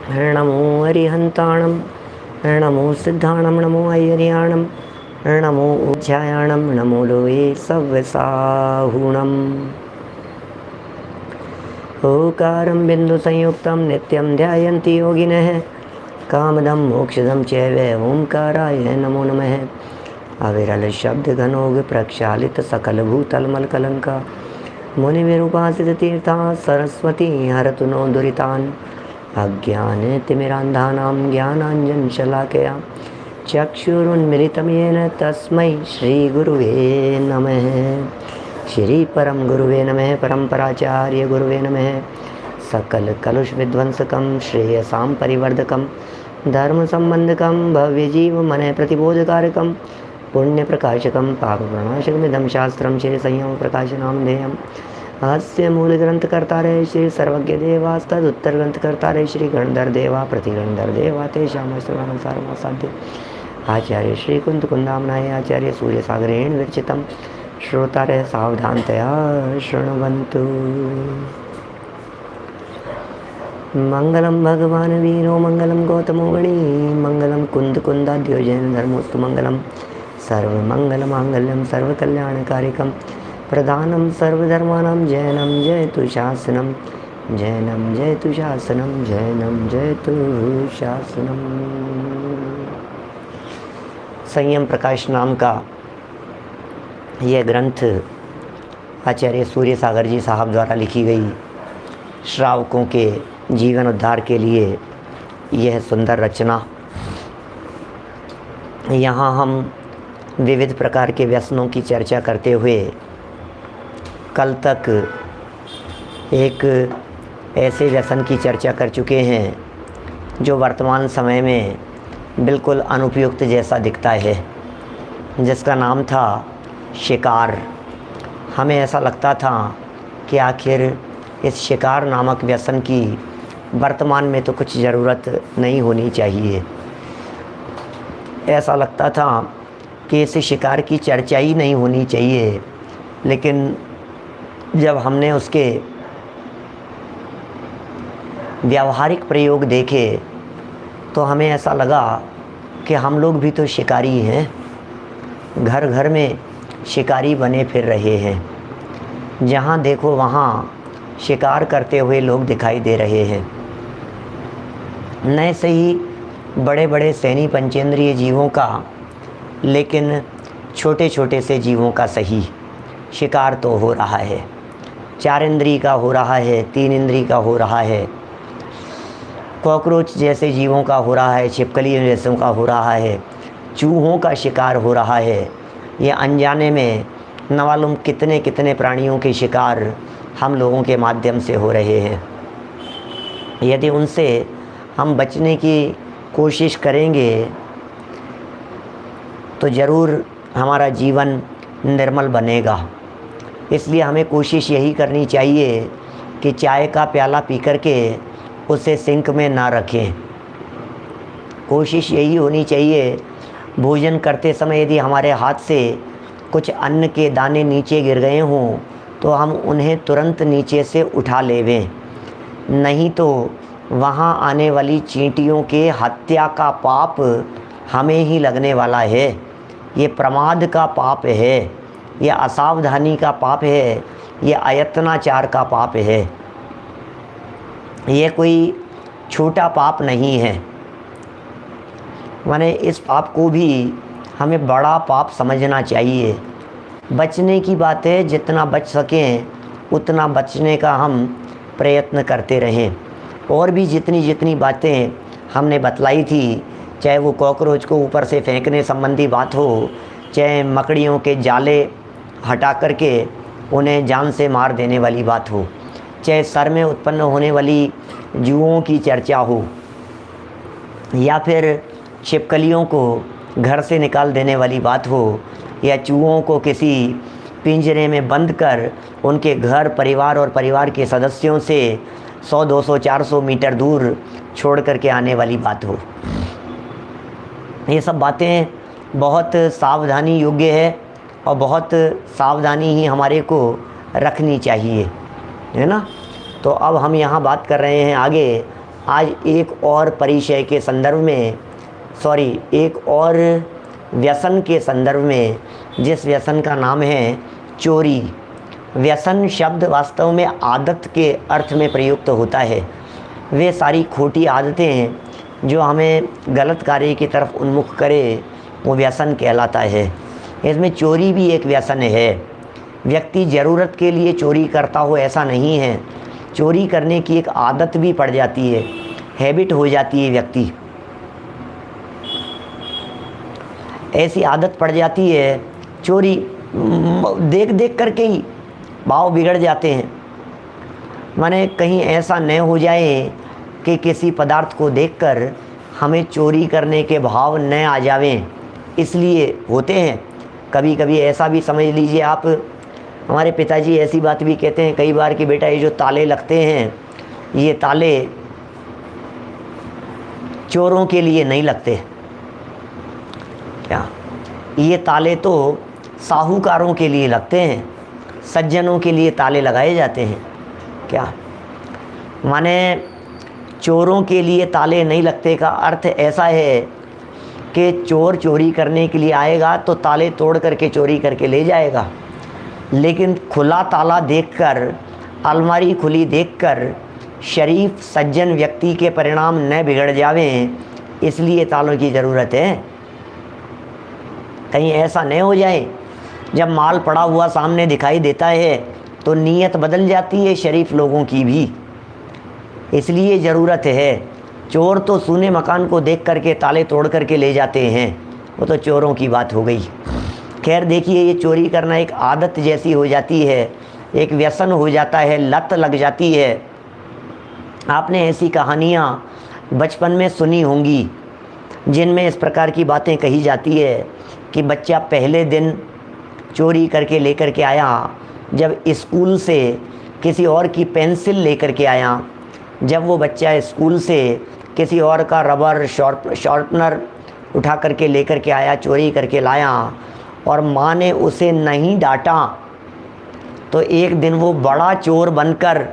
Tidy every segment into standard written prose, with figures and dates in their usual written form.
नमो अरिहंताणं नमो सिद्धाणं नमो ऐर्याणं नमो उज्जायाणं नमो लोये सव्यसाहुणम् ओकारं बिन्दुसंयुक्तं नित्यं ध्यायन्ति योगिनः कामदं मोक्षदं चैव ओंकाराय नमो नमः। अविरल शब्द घनोग प्रक्षालित सकल भूतलमलकलंका मुनिविरूपासित तीर्था सरस्वती हरतु नो दुरितान् अज्ञानतिमिरान्धानां ज्ञानाञ्जन शलाकया चक्षुरुन्मिलितं येन तस्मै श्रीगुरुवे नमः। श्री परम गुरुवे नमः। परम्पराचार्य गुरुवे नमः। सकल कलुष विध्वंसकं श्रेयसां परिवर्धकं धर्म संबंधकं भव्य जीव मन प्रतिबोधकारकं पुण्य प्रकाशकं पाप प्रणाशकमिदं शास्त्रं श्री संयम प्रकाशनामधेयम् अस्य मूल ग्रंथकर्तारे श्री सर्वज्ञ देवास्तदुत्तर ग्रंथकर्तारे श्री गणधर देवा प्रतिगणधर देवा तेषामसाध्य आचार्य श्री कुंद कुंदामनाय आचार्य सूर्य सागरेण विरचितं श्रोतारे सावधानतया शृण्वन्तु। मंगलम भगवान वीरो मंगलम गौतमो गणी मंगलम कुंद कुंदाद्योजन धर्मोस्तु मंगलम सर्वमंगल मांगल्यम सर्वकल्याणकारिकम प्रधानम सर्वधर्माणां जैनम जयतु शासनम जैनम जयतु शासनम जैनम जयतु शासनम। संयम प्रकाश नाम का यह ग्रंथ आचार्य सूर्य सागर जी साहब द्वारा लिखी गई श्रावकों के जीवन उद्धार के लिए यह सुंदर रचना। यहाँ हम विविध प्रकार के व्यसनों की चर्चा करते हुए कल तक एक ऐसे व्यसन की चर्चा कर चुके हैं जो वर्तमान समय में बिल्कुल अनुपयुक्त जैसा दिखता है, जिसका नाम था शिकार। हमें ऐसा लगता था कि आखिर इस शिकार नामक व्यसन की वर्तमान में तो कुछ ज़रूरत नहीं होनी चाहिए। ऐसा लगता था कि इस शिकार की चर्चा ही नहीं होनी चाहिए। लेकिन जब हमने उसके व्यावहारिक प्रयोग देखे तो हमें ऐसा लगा कि हम लोग भी तो शिकारी हैं, घर घर में शिकारी बने फिर रहे हैं। जहाँ देखो वहाँ शिकार करते हुए लोग दिखाई दे रहे हैं। न से ही बड़े बड़े सैनी पंचेंद्रिय जीवों का, लेकिन छोटे छोटे से जीवों का सही शिकार तो हो रहा है। 4 इंद्री का हो रहा है, 3 इंद्री का हो रहा है, कॉकरोच जैसे जीवों का हो रहा है, छिपकली जैसों का हो रहा है, चूहों का शिकार हो रहा है। ये अनजाने में न मालूम कितने कितने प्राणियों के शिकार हम लोगों के माध्यम से हो रहे हैं। यदि उनसे हम बचने की कोशिश करेंगे तो ज़रूर हमारा जीवन निर्मल बनेगा। इसलिए हमें कोशिश यही करनी चाहिए कि चाय का प्याला पी कर के उसे सिंक में ना रखें। कोशिश यही होनी चाहिए भोजन करते समय यदि हमारे हाथ से कुछ अन्न के दाने नीचे गिर गए हों तो हम उन्हें तुरंत नीचे से उठा लेवें, नहीं तो वहाँ आने वाली चींटियों के हत्या का पाप हमें ही लगने वाला है। ये प्रमाद का पाप है, ये असावधानी का पाप है, ये अयत्नाचार का पाप है। ये कोई छोटा पाप नहीं है। माने इस पाप को भी हमें बड़ा पाप समझना चाहिए। बचने की बात है, जितना बच सकें उतना बचने का हम प्रयत्न करते रहें। और भी जितनी जितनी बातें हमने बतलाई थी, चाहे वो कॉकरोच को ऊपर से फेंकने संबंधी बात हो, चाहे मकड़ियों के जाले हटा करके उन्हें जान से मार देने वाली बात हो, चाहे सर में उत्पन्न होने वाली जुओं की चर्चा हो, या फिर छिपकलियों को घर से निकाल देने वाली बात हो, या चूहों को किसी पिंजरे में बंद कर उनके घर परिवार और परिवार के सदस्यों से 100, 200, 400 मीटर दूर छोड़ करके आने वाली बात हो। ये सब बातें बहुत सावधानी योग्य है और बहुत सावधानी ही हमारे को रखनी चाहिए, है ना। तो अब हम यहाँ बात कर रहे हैं आगे आज एक और परिचय के संदर्भ में, एक और व्यसन के संदर्भ में, जिस व्यसन का नाम है चोरी। व्यसन शब्द वास्तव में आदत के अर्थ में प्रयुक्त होता है। वे सारी खोटी आदतें हैं जो हमें गलत कार्य की तरफ उन्मुख करे, वो व्यसन कहलाता है। इसमें चोरी भी एक व्यसन है। व्यक्ति ज़रूरत के लिए चोरी करता हो ऐसा नहीं है। चोरी करने की एक आदत भी पड़ जाती है, हैबिट हो जाती है। व्यक्ति ऐसी आदत पड़ जाती है, चोरी देख देख करके ही भाव बिगड़ जाते हैं। माने कहीं ऐसा न हो जाए कि किसी पदार्थ को देखकर हमें चोरी करने के भाव न आ जावें, इसलिए होते हैं। कभी कभी ऐसा भी समझ लीजिए आप, हमारे पिताजी ऐसी बात भी कहते हैं कई बार कि बेटा ये जो ताले लगते हैं, ये ताले चोरों के लिए नहीं लगते। क्या? ये ताले तो साहूकारों के लिए लगते हैं, सज्जनों के लिए ताले लगाए जाते हैं। क्या माने चोरों के लिए ताले नहीं लगते का अर्थ ऐसा है कि चोर चोरी करने के लिए आएगा तो ताले तोड़ करके चोरी करके ले जाएगा, लेकिन खुला ताला देखकर, अलमारी खुली देखकर शरीफ सज्जन व्यक्ति के परिणाम न बिगड़ जावें, इसलिए तालों की ज़रूरत है। कहीं ऐसा न हो जाए जब माल पड़ा हुआ सामने दिखाई देता है तो नीयत बदल जाती है शरीफ लोगों की भी, इसलिए ज़रूरत है। चोर तो सूने मकान को देख करके ताले तोड़ करके ले जाते हैं, वो तो चोरों की बात हो गई। खैर देखिए, ये चोरी करना एक आदत जैसी हो जाती है, एक व्यसन हो जाता है, लत लग जाती है। आपने ऐसी कहानियाँ बचपन में सुनी होंगी जिनमें इस प्रकार की बातें कही जाती है कि बच्चा पहले दिन चोरी करके लेकर के आया, जब स्कूल से किसी और की पेंसिल लेकर के आया, जब वो बच्चा स्कूल से किसी और का रबर शार्पनर उठा करके लेकर के आया, चोरी करके लाया, और माँ ने उसे नहीं डांटा तो एक दिन वो बड़ा चोर बनकर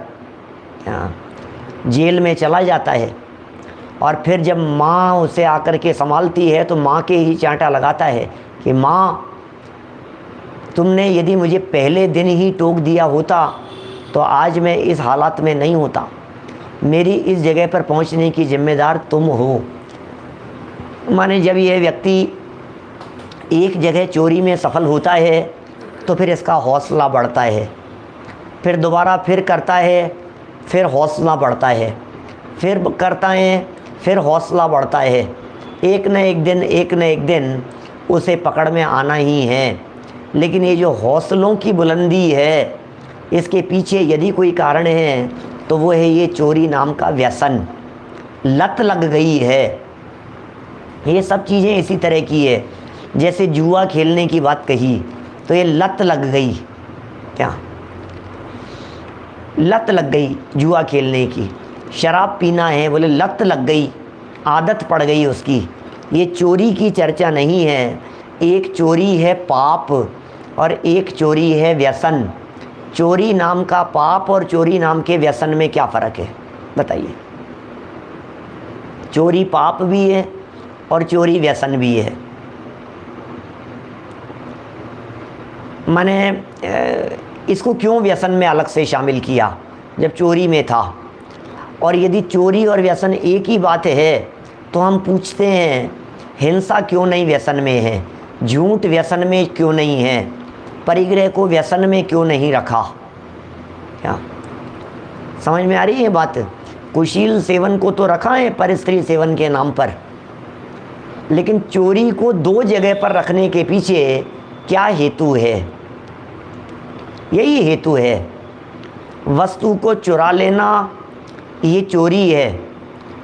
जेल में चला जाता है। और फिर जब माँ उसे आकर के संभालती है तो माँ के ही चांटा लगाता है कि माँ, तुमने यदि मुझे पहले दिन ही टोक दिया होता तो आज मैं इस हालात में नहीं होता। मेरी इस जगह पर पहुंचने की जिम्मेदार तुम हो। माने जब यह व्यक्ति एक जगह चोरी में सफल होता है तो फिर इसका हौसला बढ़ता है, फिर दोबारा फिर करता है, फिर हौसला बढ़ता है, फिर करता है, फिर हौसला बढ़ता है। एक न एक दिन उसे पकड़ में आना ही है। लेकिन ये जो हौसलों की बुलंदी है, इसके पीछे यदि कोई कारण है तो वो है ये चोरी नाम का व्यसन, लत लग गई है। ये सब चीज़ें इसी तरह की है। जैसे जुआ खेलने की बात कही तो ये लत लग गई। क्या लत लग गई जुआ खेलने की? शराब पीना है, बोले लत लग गई, आदत पड़ गई उसकी। ये चोरी की चर्चा नहीं है। एक चोरी है पाप और एक चोरी है व्यसन। चोरी नाम का पाप और चोरी नाम के व्यसन में क्या फ़र्क है बताइए? चोरी पाप भी है और चोरी व्यसन भी है। मैंने इसको क्यों व्यसन में अलग से शामिल किया जब चोरी में था? और यदि चोरी और व्यसन एक ही बात है तो हम पूछते हैं हिंसा क्यों नहीं व्यसन में है, झूठ व्यसन में क्यों नहीं है, परिग्रह को व्यसन में क्यों नहीं रखा? क्या समझ में आ रही है बात? कुशील सेवन को तो रखा है पर स्त्री सेवन के नाम पर, लेकिन चोरी को दो जगह पर रखने के पीछे क्या हेतु है? यही हेतु है। वस्तु को चुरा लेना ये चोरी है।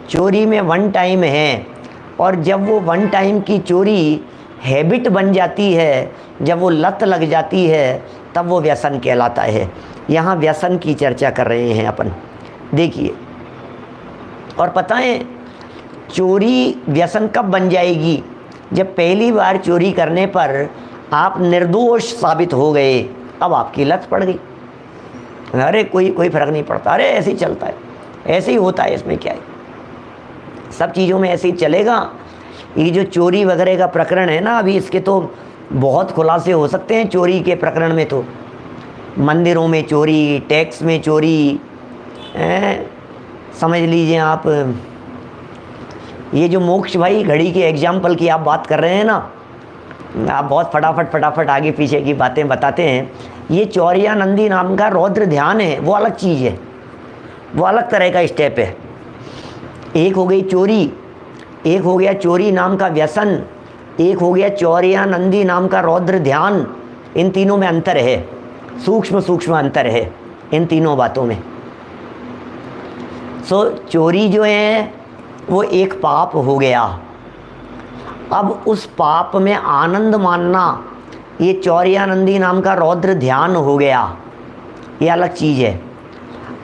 चोरी में वन टाइम है, और जब वो वन टाइम की चोरी हैबिट बन जाती है, जब वो लत लग जाती है, तब वो व्यसन कहलाता है। यहाँ व्यसन की चर्चा कर रहे हैं अपन, देखिए। और पता है चोरी व्यसन कब बन जाएगी? जब पहली बार चोरी करने पर आप निर्दोष साबित हो गए, अब आपकी लत पड़ गई। अरे कोई फ़र्क नहीं पड़ता, अरे ऐसे ही चलता है, ऐसे ही होता है, इसमें क्या है? सब चीज़ों में ऐसे ही चलेगा। ये जो चोरी वगैरह का प्रकरण है ना, अभी इसके तो बहुत खुलासे हो सकते हैं। चोरी के प्रकरण में तो मंदिरों में चोरी, टैक्स में चोरी, समझ लीजिए आप। ये जो मोक्ष भाई घड़ी के एग्जाम्पल की आप बात कर रहे हैं ना, आप बहुत फटाफट आगे पीछे की बातें बताते हैं। ये चौरियानंदी नाम का रौद्र ध्यान है, वो अलग चीज़ है, वो अलग तरह का स्टेप है। एक हो गई चोरी, एक हो गया चोरी नाम का व्यसन, एक हो गया चौरियानंदी नाम का रौद्र ध्यान। इन तीनों में अंतर है, सूक्ष्म अंतर है इन तीनों बातों में। चोरी जो है वो एक पाप हो गया। अब उस पाप में आनंद मानना, ये चौरियानंदी नाम का रौद्र ध्यान हो गया, ये अलग चीज़ है।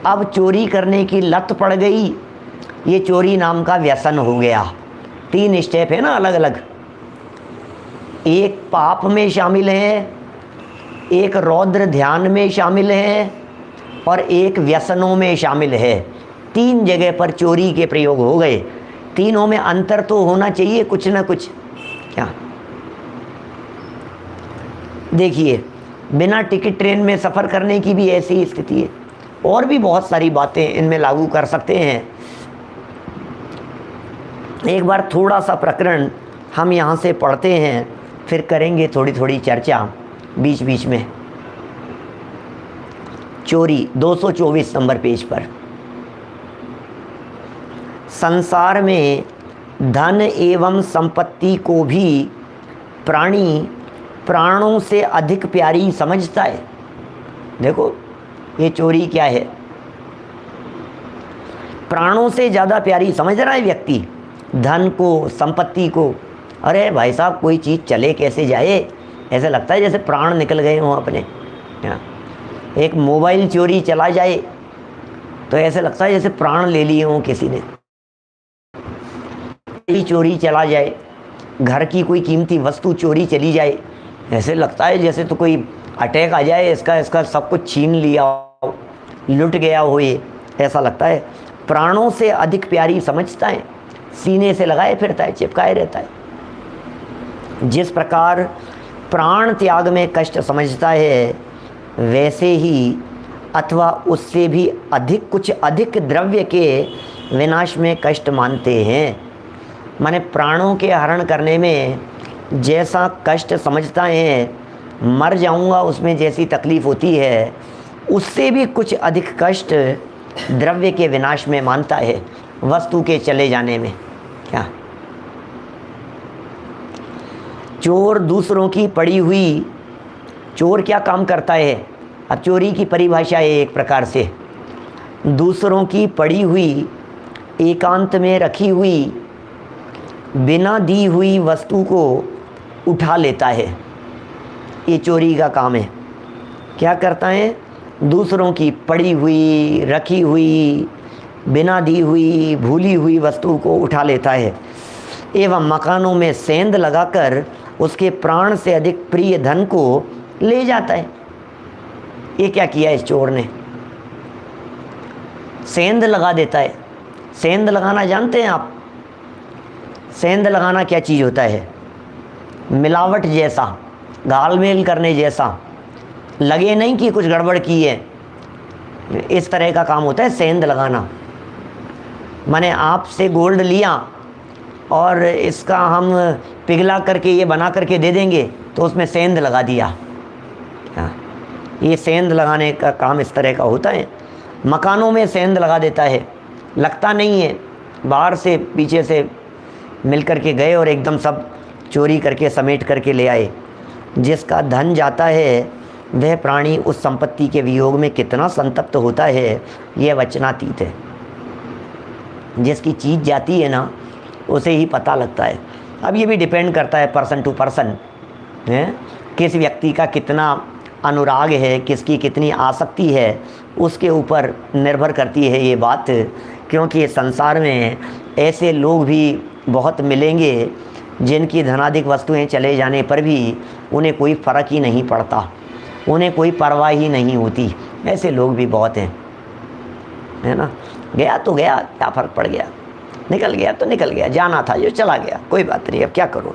अब चोरी करने की लत पड़ गई, ये चोरी नाम का व्यसन हो गया। 3 स्टेप है ना अलग अलग। एक पाप में शामिल है, एक रौद्र ध्यान में शामिल है, और एक व्यसनों में शामिल है। 3 जगह पर चोरी के प्रयोग हो गए। तीनों में अंतर तो होना चाहिए कुछ ना कुछ। क्या देखिए, बिना टिकट ट्रेन में सफ़र करने की भी ऐसी स्थिति है, और भी बहुत सारी बातें इनमें लागू कर सकते हैं। एक बार थोड़ा सा प्रकरण हम यहाँ से पढ़ते हैं, फिर करेंगे थोड़ी थोड़ी चर्चा बीच बीच में। चोरी 224 नंबर पेज पर। संसार में धन एवं संपत्ति को भी प्राणी प्राणों से अधिक प्यारी समझता है। देखो ये चोरी क्या है, प्राणों से ज़्यादा प्यारी समझ रहा है व्यक्ति धन को, संपत्ति को। अरे भाई साहब, कोई चीज़ चले कैसे जाए, ऐसा लगता है जैसे प्राण निकल गए हों अपने। एक मोबाइल चोरी चला जाए तो ऐसे लगता है जैसे प्राण ले लिए हों किसी ने। चोरी चला जाए, घर की कोई कीमती वस्तु चोरी चली जाए, ऐसे लगता है जैसे तो कोई अटैक आ जाए, इसका सब कुछ छीन लिया हो, लुट गया हो। ये ऐसा लगता है प्राणों से अधिक प्यारी समझता है, सीने से लगाए फिरता है, चिपकाए रहता है। जिस प्रकार प्राण त्याग में कष्ट समझता है, वैसे ही अथवा उससे भी अधिक कुछ अधिक द्रव्य के विनाश में कष्ट मानते हैं। माने प्राणों के हरण करने में जैसा कष्ट समझता है, मर जाऊंगा उसमें जैसी तकलीफ़ होती है, उससे भी कुछ अधिक कष्ट द्रव्य के विनाश में मानता है, वस्तु के चले जाने में। क्या चोर दूसरों की पड़ी हुई, चोर क्या काम करता है? अब चोरी की परिभाषा है एक प्रकार से दूसरों की पड़ी हुई, एकांत में रखी हुई, बिना दी हुई वस्तु को उठा लेता है। ये चोरी का काम है। क्या करता है? दूसरों की पड़ी हुई, रखी हुई, बिना दी हुई, भूली हुई वस्तु को उठा लेता है एवं मकानों में सेंध लगाकर उसके प्राण से अधिक प्रिय धन को ले जाता है। ये क्या किया इस चोर ने? सेंध लगा देता है। सेंध लगाना जानते हैं आप? सेंध लगाना क्या चीज़ होता है? मिलावट जैसा, घालमेल करने जैसा, लगे नहीं कि कुछ गड़बड़ की है, इस तरह का काम होता है सेंध लगाना। मैंने आपसे गोल्ड लिया और इसका हम पिघला करके ये बना करके दे देंगे, तो उसमें सेंध लगा दिया। ये सेंध लगाने का काम इस तरह का होता है। मकानों में सेंध लगा देता है, लगता नहीं है, बाहर से पीछे से मिल कर के गए और एकदम सब चोरी करके समेट करके ले आए। जिसका धन जाता है वह प्राणी उस संपत्ति के वियोग में कितना संतप्त होता है, यह वचनातीत है। जिसकी चीज़ जाती है ना, उसे ही पता लगता है। अब ये भी डिपेंड करता है पर्सन टू पर्सन, है किस व्यक्ति का कितना अनुराग है, किसकी कितनी आसक्ति है, उसके ऊपर निर्भर करती है ये बात। क्योंकि संसार में ऐसे लोग भी बहुत मिलेंगे जिनकी धनाधिक वस्तुएं चले जाने पर भी उन्हें कोई फ़र्क ही नहीं पड़ता, उन्हें कोई परवाह ही नहीं होती। ऐसे लोग भी बहुत हैं, है ना। गया तो गया, क्या फ़र्क पड़ गया। निकल गया तो निकल गया, जाना था जो चला गया, कोई बात नहीं, अब क्या करो।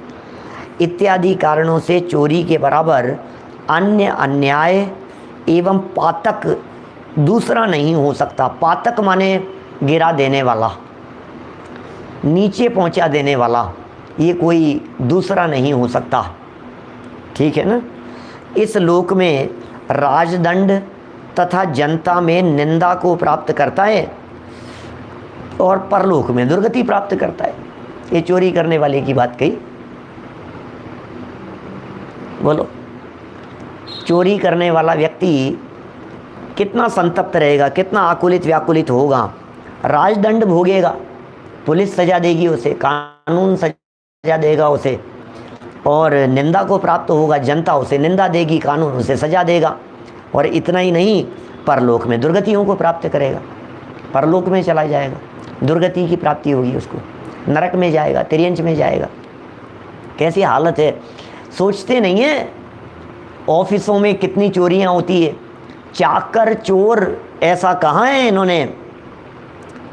इत्यादि कारणों से चोरी के बराबर अन्य अन्याय एवं पातक दूसरा नहीं हो सकता। पातक माने गिरा देने वाला, नीचे पहुंचा देने वाला, ये कोई दूसरा नहीं हो सकता। ठीक है ना। इस लोक में राजदंड तथा जनता में निंदा को प्राप्त करता है और परलोक में दुर्गति प्राप्त करता है। ये चोरी करने वाले की बात कही। बोलो, चोरी करने वाला व्यक्ति कितना संतप्त रहेगा, कितना आकुलित व्याकुलित होगा। राजदंड भोगेगा, पुलिस सजा देगी उसे, कानून सजा देगा उसे, और निंदा को प्राप्त होगा, जनता उसे निंदा देगी, कानून उसे सजा देगा। और इतना ही नहीं, परलोक में दुर्गतियों को प्राप्त करेगा, परलोक में चला जाएगा, दुर्गति की प्राप्ति होगी उसको, नरक में जाएगा, तिर्यंच में जाएगा। कैसी हालत है, सोचते नहीं है। ऑफिसों में कितनी चोरियां होती है। चाकर चोर ऐसा कहाँ है इन्होंने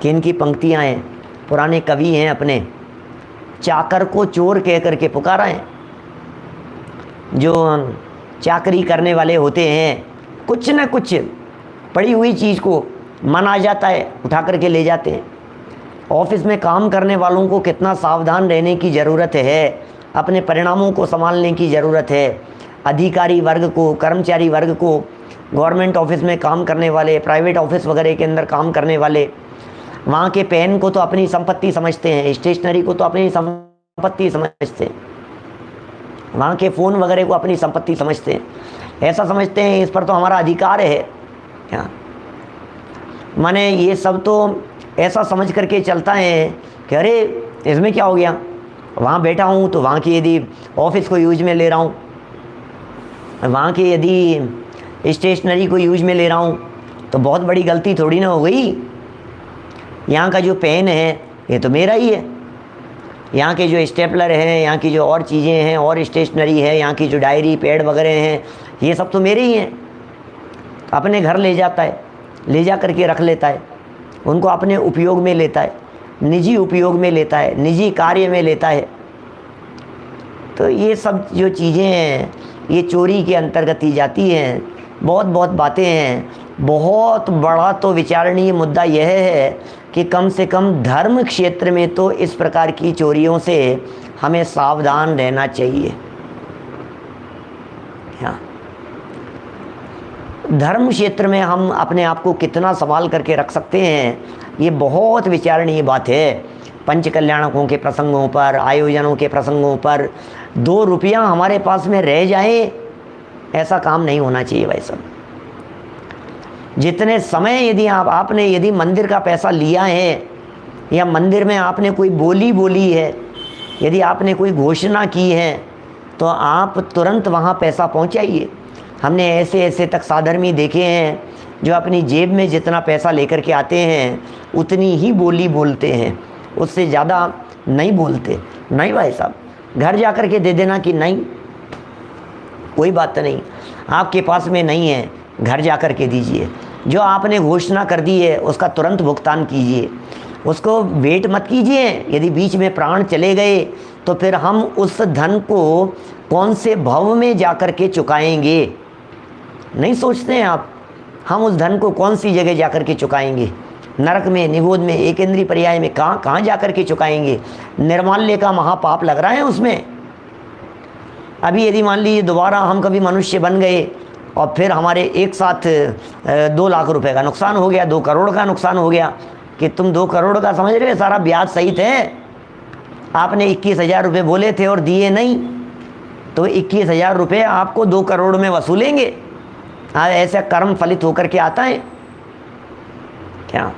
कि इनकी पंक्तियां हैं, पुराने कवि हैं अपने, चाकर को चोर कह करके पुकारा है। जो चाकरी करने वाले होते हैं, कुछ न कुछ पड़ी हुई चीज़ को मन आ जाता है, उठा करके ले जाते हैं। ऑफिस में काम करने वालों को कितना सावधान रहने की ज़रूरत है, अपने परिणामों को संभालने की ज़रूरत है। अधिकारी वर्ग को, कर्मचारी वर्ग को, गवर्नमेंट ऑफिस में काम करने वाले, प्राइवेट ऑफिस वगैरह के अंदर काम करने वाले, वहाँ के पेन को तो अपनी संपत्ति समझते हैं, स्टेशनरी को तो अपनी संपत्ति समझते हैं, वहाँ के फ़ोन वगैरह को अपनी संपत्ति समझते हैं। ऐसा समझते हैं इस पर तो हमारा अधिकार है। क्या माने, ये सब तो ऐसा समझ करके चलता है कि अरे इसमें क्या हो गया, वहाँ बैठा हूँ तो वहाँ की यदि ऑफिस को यूज में ले रहा हूँ, वहाँ की यदि स्टेशनरी को यूज में ले रहा हूँ तो बहुत बड़ी गलती थोड़ी ना हो गई। यहाँ का जो पेन है ये तो मेरा ही है, यहाँ के जो स्टेपलर हैं, यहाँ की जो और चीज़ें हैं और स्टेशनरी है, यहाँ की जो डायरी पैड वगैरह हैं, ये सब तो मेरे ही हैं। अपने घर ले जाता है, ले जा करके रख लेता है, उनको अपने उपयोग में लेता है, निजी उपयोग में लेता है, निजी कार्य में लेता है। तो ये सब जो चीज़ें हैं ये चोरी के अंतर्गत ही जाती हैं। बहुत बहुत बातें हैं। बहुत बड़ा तो विचारणीय मुद्दा यह है कि कम से कम धर्म क्षेत्र में तो इस प्रकार की चोरियों से हमें सावधान रहना चाहिए। हाँ, धर्म क्षेत्र में हम अपने आप को कितना संभाल करके रख सकते हैं, ये बहुत विचारणीय बात है। पंच कल्याणकों के प्रसंगों पर, आयोजनों के प्रसंगों पर 2 रुपया हमारे पास में रह जाए, ऐसा काम नहीं होना चाहिए भाई साहब। जितने समय यदि आपने यदि मंदिर का पैसा लिया है या मंदिर में आपने कोई बोली है, यदि आपने कोई घोषणा की है, तो आप तुरंत वहाँ पैसा पहुँचाइए। हमने ऐसे ऐसे तक साधर्मी देखे हैं जो अपनी जेब में जितना पैसा लेकर के आते हैं उतनी ही बोली बोलते हैं, उससे ज़्यादा नहीं बोलते। नहीं भाई साहब, घर जा कर के दे देना कि नहीं, कोई बात नहीं, आपके पास में नहीं है, घर जा कर के दीजिए। जो आपने घोषणा कर दी है उसका तुरंत भुगतान कीजिए, उसको वेट मत कीजिए। यदि बीच में प्राण चले गए तो फिर हम उस धन को कौन से भव में जा कर के चुकाएंगे, नहीं सोचते हैं आप। हम उस धन को कौन सी जगह जा कर के चुकाएंगे, नरक में, निगोद में, एक इंद्रिय पर्याय में, कहाँ जा कर के चुकाएंगे। निर्माल्य का महापाप लग रहा है उसमें। अभी यदि मान लीजिए दोबारा हम कभी मनुष्य बन गए और फिर हमारे एक साथ 2 लाख रुपए का नुकसान हो गया, 2 करोड़ का नुकसान हो गया, कि तुम 2 करोड़ का समझ रहे हो, सारा ब्याज सहित है, आपने 21,000 रुपये बोले थे और दिए नहीं, तो 21,000 रुपये आपको 2 करोड़ में वसूलेंगे। ऐसा कर्म फलित होकर के आता है क्या।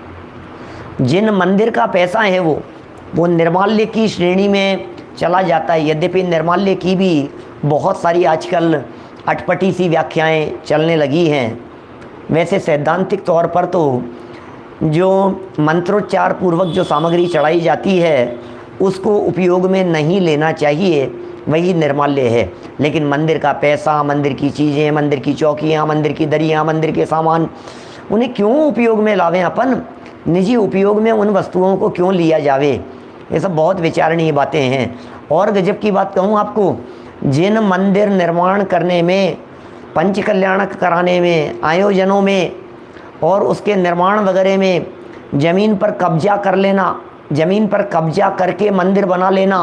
जिन मंदिर का पैसा है वो निर्माल्य की श्रेणी में चला जाता है। यद्यपि निर्माल्य की भी बहुत सारी आजकल अटपटी सी व्याख्याएं चलने लगी हैं। वैसे सैद्धांतिक तौर पर तो जो मंत्रोच्चार पूर्वक जो सामग्री चढ़ाई जाती है उसको उपयोग में नहीं लेना चाहिए, वही निर्माल्य है। लेकिन मंदिर का पैसा, मंदिर की चीज़ें, मंदिर की चौकियाँ, मंदिर की दरियाँ, मंदिर के सामान, उन्हें क्यों उपयोग में लावें अपन। निजी उपयोग में उन वस्तुओं को क्यों लिया जावे। ये सब बहुत विचारणीय बातें हैं। और गजब की बात कहूँ आपको, जिन मंदिर निर्माण करने में, पंच कल्याण कराने में, आयोजनों में और उसके निर्माण वगैरह में ज़मीन पर कब्जा कर लेना, ज़मीन पर कब्जा करके मंदिर बना लेना,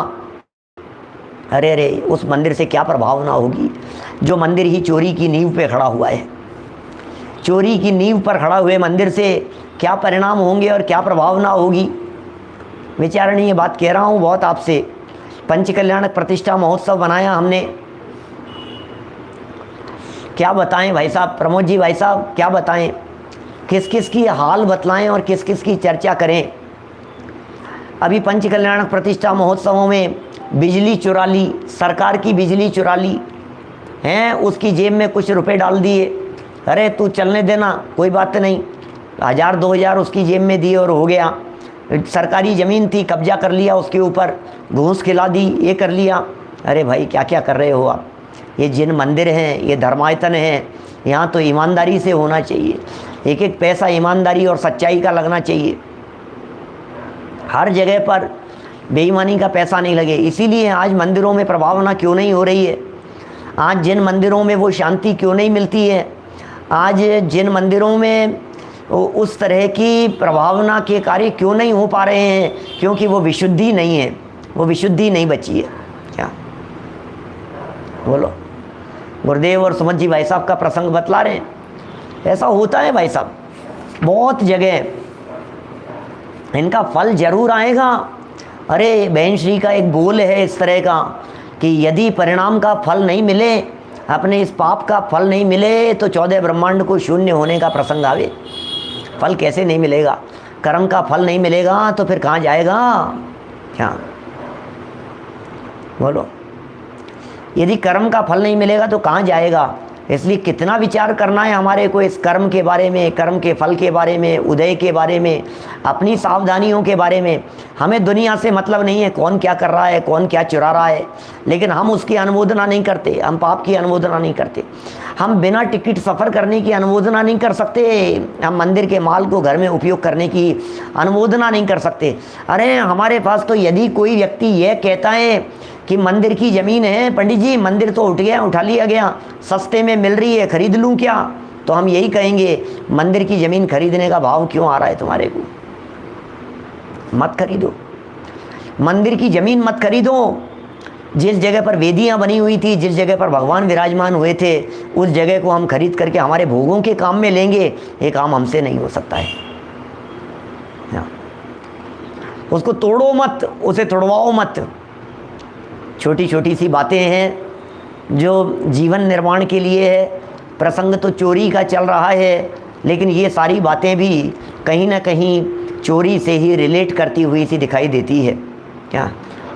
अरे अरे उस मंदिर से क्या प्रभावना होगी। जो मंदिर ही चोरी की नींव पे खड़ा हुआ है, चोरी की नींव पर खड़ा हुए मंदिर से क्या परिणाम होंगे और क्या प्रभावना होगी। विचारणीय बात कह रहा हूँ बहुत आपसे। पंच कल्याणक प्रतिष्ठा महोत्सव बनाया हमने, क्या बताएं भाई साहब, प्रमोद जी भाई साहब क्या बताएं, किस किस की हाल बतलाएं और किस किस की चर्चा करें। अभी पंच कल्याणक प्रतिष्ठा महोत्सवों में बिजली चुरा ली, सरकार की बिजली चुरा ली हैं, उसकी जेब में कुछ रुपए डाल दिए, अरे तू चलने देना कोई बात नहीं, 1000-2000 उसकी जेब में दिए और हो गया। सरकारी ज़मीन थी, कब्जा कर लिया उसके ऊपर, घूस खिला दी, ये कर लिया। अरे भाई क्या क्या कर रहे हो आप। ये जिन मंदिर हैं, ये धर्मायतन हैं, यहाँ तो ईमानदारी से होना चाहिए, एक एक पैसा ईमानदारी और सच्चाई का लगना चाहिए। हर जगह पर बेईमानी का पैसा नहीं लगे। इसीलिए आज मंदिरों में प्रभावना क्यों नहीं हो रही है, आज जिन मंदिरों में वो शांति क्यों नहीं मिलती है, आज जिन मंदिरों में उस तरह की प्रभावना के कार्य क्यों नहीं हो पा रहे हैं, क्योंकि वो विशुद्धि नहीं है, वो विशुद्धि नहीं बची है। क्या बोलो, गुरुदेव और सुमन जी भाई साहब का प्रसंग बतला रहे हैं। ऐसा होता है भाई साहब, बहुत जगह इनका फल जरूर आएगा। अरे बहन श्री का एक बोल है इस तरह का कि यदि परिणाम का फल नहीं मिले, अपने इस पाप का फल नहीं मिले, तो 14 ब्रह्मांड को शून्य होने का प्रसंग आवे। फल कैसे नहीं मिलेगा, कर्म का फल नहीं मिलेगा तो फिर कहाँ जाएगा। क्या बोलो, यदि कर्म का फल नहीं मिलेगा तो कहाँ जाएगा। इसलिए कितना विचार करना है हमारे को इस कर्म के बारे में, कर्म के फल के बारे में, उदय के बारे में, अपनी सावधानियों के बारे में। हमें दुनिया से मतलब नहीं है कौन क्या कर रहा है, कौन क्या चुरा रहा है, लेकिन हम उसकी अनुमोदना नहीं करते, हम पाप की अनुमोदना नहीं करते। हम बिना टिकट सफ़र करने की अनुमोदना नहीं कर सकते, हम मंदिर के माल को घर में उपयोग करने की अनुमोदना नहीं कर सकते। अरे हमारे पास तो यदि कोई व्यक्ति यह कहता है कि मंदिर की ज़मीन है, पंडित जी मंदिर तो उठा लिया गया, सस्ते में मिल रही है, खरीद लूँ क्या, तो हम यही कहेंगे मंदिर की ज़मीन खरीदने का भाव क्यों आ रहा है तुम्हारे को, मत खरीदो। मंदिर की ज़मीन मत खरीदो। जिस जगह पर वेदियाँ बनी हुई थी, जिस जगह पर भगवान विराजमान हुए थे, उस जगह को हम खरीद करके हमारे भोगों के काम में लेंगे, ये काम हमसे नहीं हो सकता है। उसको तोड़ो मत, उसे तोड़वाओ मत। छोटी छोटी सी बातें हैं जो जीवन निर्माण के लिए है। प्रसंग तो चोरी का चल रहा है, लेकिन ये सारी बातें भी कहीं ना कहीं चोरी से ही रिलेट करती हुई सी दिखाई देती है। क्या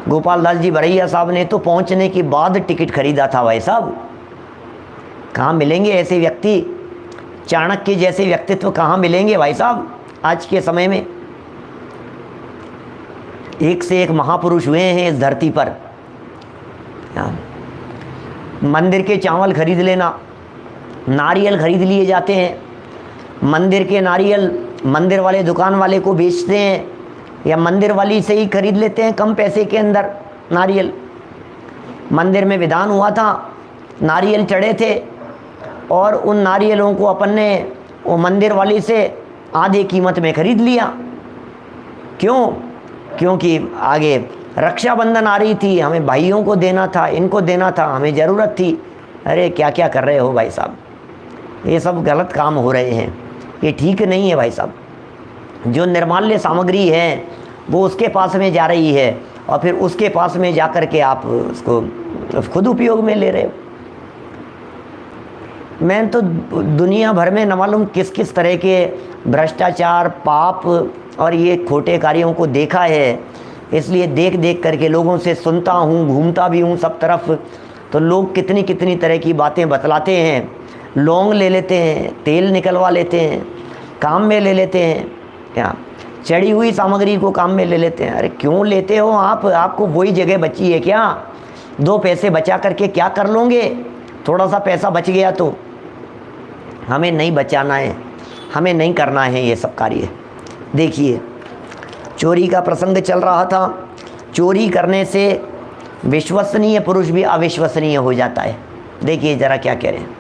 गोपाल दास जी बरैया साहब ने तो पहुंचने के बाद टिकट खरीदा था भाई साहब। कहाँ मिलेंगे ऐसे व्यक्ति, चाणक्य जैसे व्यक्तित्व कहाँ मिलेंगे भाई साहब आज के समय में। एक से एक महापुरुष हुए हैं इस धरती पर। मंदिर के चावल खरीद लेना, नारियल खरीद लिए जाते हैं। मंदिर के नारियल मंदिर वाले दुकान वाले को बेचते हैं, या मंदिर वाली से ही खरीद लेते हैं कम पैसे के अंदर नारियल। मंदिर में विधान हुआ था, नारियल चढ़े थे और उन नारियलों को अपन ने वो मंदिर वाली से आधे कीमत में खरीद लिया। क्यों? क्योंकि आगे रक्षाबंधन आ रही थी, हमें भाइयों को देना था, इनको देना था, हमें ज़रूरत थी। अरे क्या क्या कर रहे हो भाई साहब, ये सब गलत काम हो रहे हैं, ये ठीक नहीं है भाई साहब। जो निर्माल्य सामग्री है वो उसके पास में जा रही है और फिर उसके पास में जा कर के आप उसको खुद उपयोग में ले रहे हो। मैं तो दुनिया भर में न मालूम किस किस तरह के भ्रष्टाचार, पाप और ये खोटे कार्यों को देखा है। इसलिए देख देख करके लोगों से सुनता हूँ, घूमता भी हूँ सब तरफ, तो लोग कितनी कितनी तरह की बातें बतलाते हैं। लौंग ले लेते हैं, तेल निकलवा लेते हैं, काम में ले लेते हैं, क्या चढ़ी हुई सामग्री को काम में ले लेते हैं। अरे क्यों लेते हो आप? आपको वही जगह बची है क्या? 2 पैसे बचा करके क्या कर लोगे? थोड़ा सा पैसा बच गया तो हमें नहीं बचाना है, हमें नहीं करना है ये सब कार्य। देखिए, चोरी का प्रसंग चल रहा था। चोरी करने से विश्वसनीय पुरुष भी अविश्वसनीय हो जाता है। देखिए ज़रा क्या कह रहे हैं,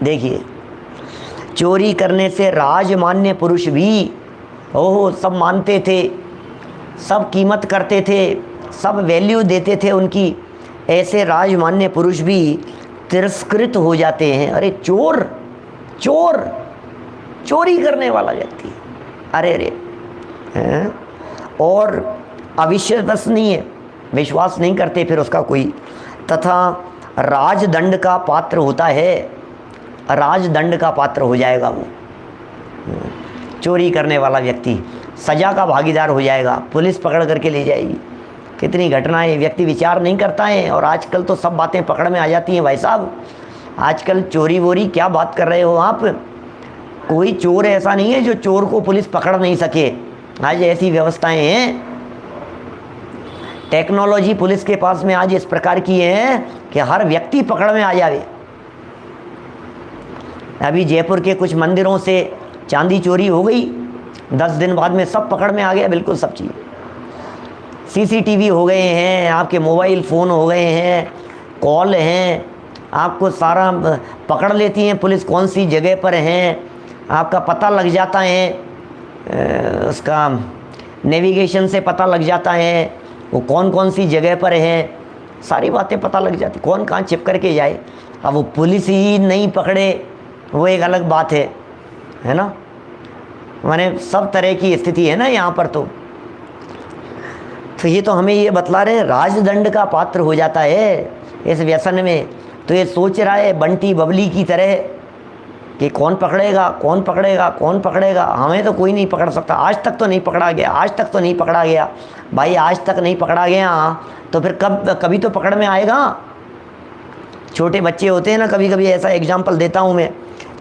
देखिए, चोरी करने से राजमान्य पुरुष भी, ओहो, सब मानते थे, सब कीमत करते थे, सब वैल्यू देते थे उनकी, ऐसे राजमान्य पुरुष भी तिरस्कृत हो जाते हैं। अरे चोर, चोर, चोरी करने वाला व्यक्ति, अरे अरे हैं? और अविश्वसनीय, विश्वास नहीं करते फिर उसका कोई, तथा राजदंड का पात्र होता है, राजदंड का पात्र हो जाएगा वो। चोरी करने वाला व्यक्ति सजा का भागीदार हो जाएगा, पुलिस पकड़ करके ले जाएगी। कितनी घटनाएं, व्यक्ति विचार नहीं करता है, और आजकल तो सब बातें पकड़ में आ जाती हैं भाई साहब। आजकल चोरी वोरी क्या बात कर रहे हो आप, कोई चोर ऐसा नहीं है जो चोर को पुलिस पकड़ नहीं सके। आज ऐसी व्यवस्थाएं हैं, टेक्नोलॉजी पुलिस के पास में आज इस प्रकार की है कि हर व्यक्ति पकड़ में आ जाए। अभी जयपुर के कुछ मंदिरों से चांदी चोरी हो गई, 10 दिन बाद में सब पकड़ में आ गया, बिल्कुल सब चीज़। सीसीटीवी हो गए हैं, आपके मोबाइल फ़ोन हो गए हैं, कॉल हैं, आपको सारा पकड़ लेती हैं पुलिस, कौन सी जगह पर हैं, आपका पता लग जाता है, उसका नेविगेशन से पता लग जाता है वो कौन कौन सी जगह पर हैं, सारी बातें पता लग जाती, कौन कहाँ छिप करके जाए। अब वो पुलिस ही नहीं पकड़े वो एक अलग बात है ना। माने सब तरह की स्थिति है ना यहाँ पर। तो ये तो हमें ये बतला रहे हैं, राजदंड का पात्र हो जाता है इस व्यसन में। तो ये सोच रहा है बंटी बबली की तरह कि कौन पकड़ेगा, कौन पकड़ेगा, कौन पकड़ेगा, हमें तो कोई नहीं पकड़ सकता, आज तक तो नहीं पकड़ा गया, आज तक तो नहीं पकड़ा गया। भाई आज तक नहीं पकड़ा गया तो फिर कभी तो पकड़ में आएगा। छोटे बच्चे होते हैं ना, कभी कभी ऐसा एग्जाम्पल देता हूँ मैं,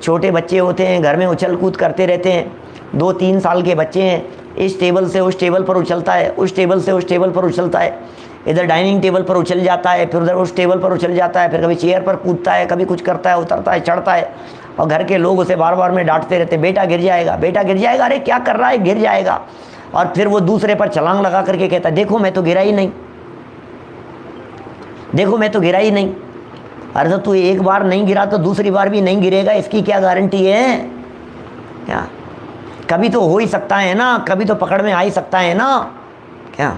छोटे बच्चे होते हैं घर में उछल कूद करते रहते हैं, 2-3 साल के बच्चे हैं, इस टेबल से उस टेबल पर उछलता है, उस टेबल से उस टेबल पर उछलता है, इधर डाइनिंग टेबल पर उछल जाता है, फिर उधर उस टेबल पर उछल जाता है, फिर कभी चेयर पर कूदता है, कभी कुछ करता है, उतरता है, चढ़ता है, और घर के लोग उसे बार बार में डांटते रहते, बेटा गिर जाएगा, बेटा गिर जाएगा, अरे क्या कर रहा है, गिर जाएगा। और फिर वो दूसरे पर छलांग लगा करके कहता है, देखो मैं तो गिरा ही नहीं, देखो मैं तो गिरा ही नहीं। अरे तो तू एक बार नहीं गिरा तो दूसरी बार भी नहीं गिरेगा, इसकी क्या गारंटी है? क्या कभी तो हो ही सकता है ना, कभी तो पकड़ में आ ही सकता है ना। क्या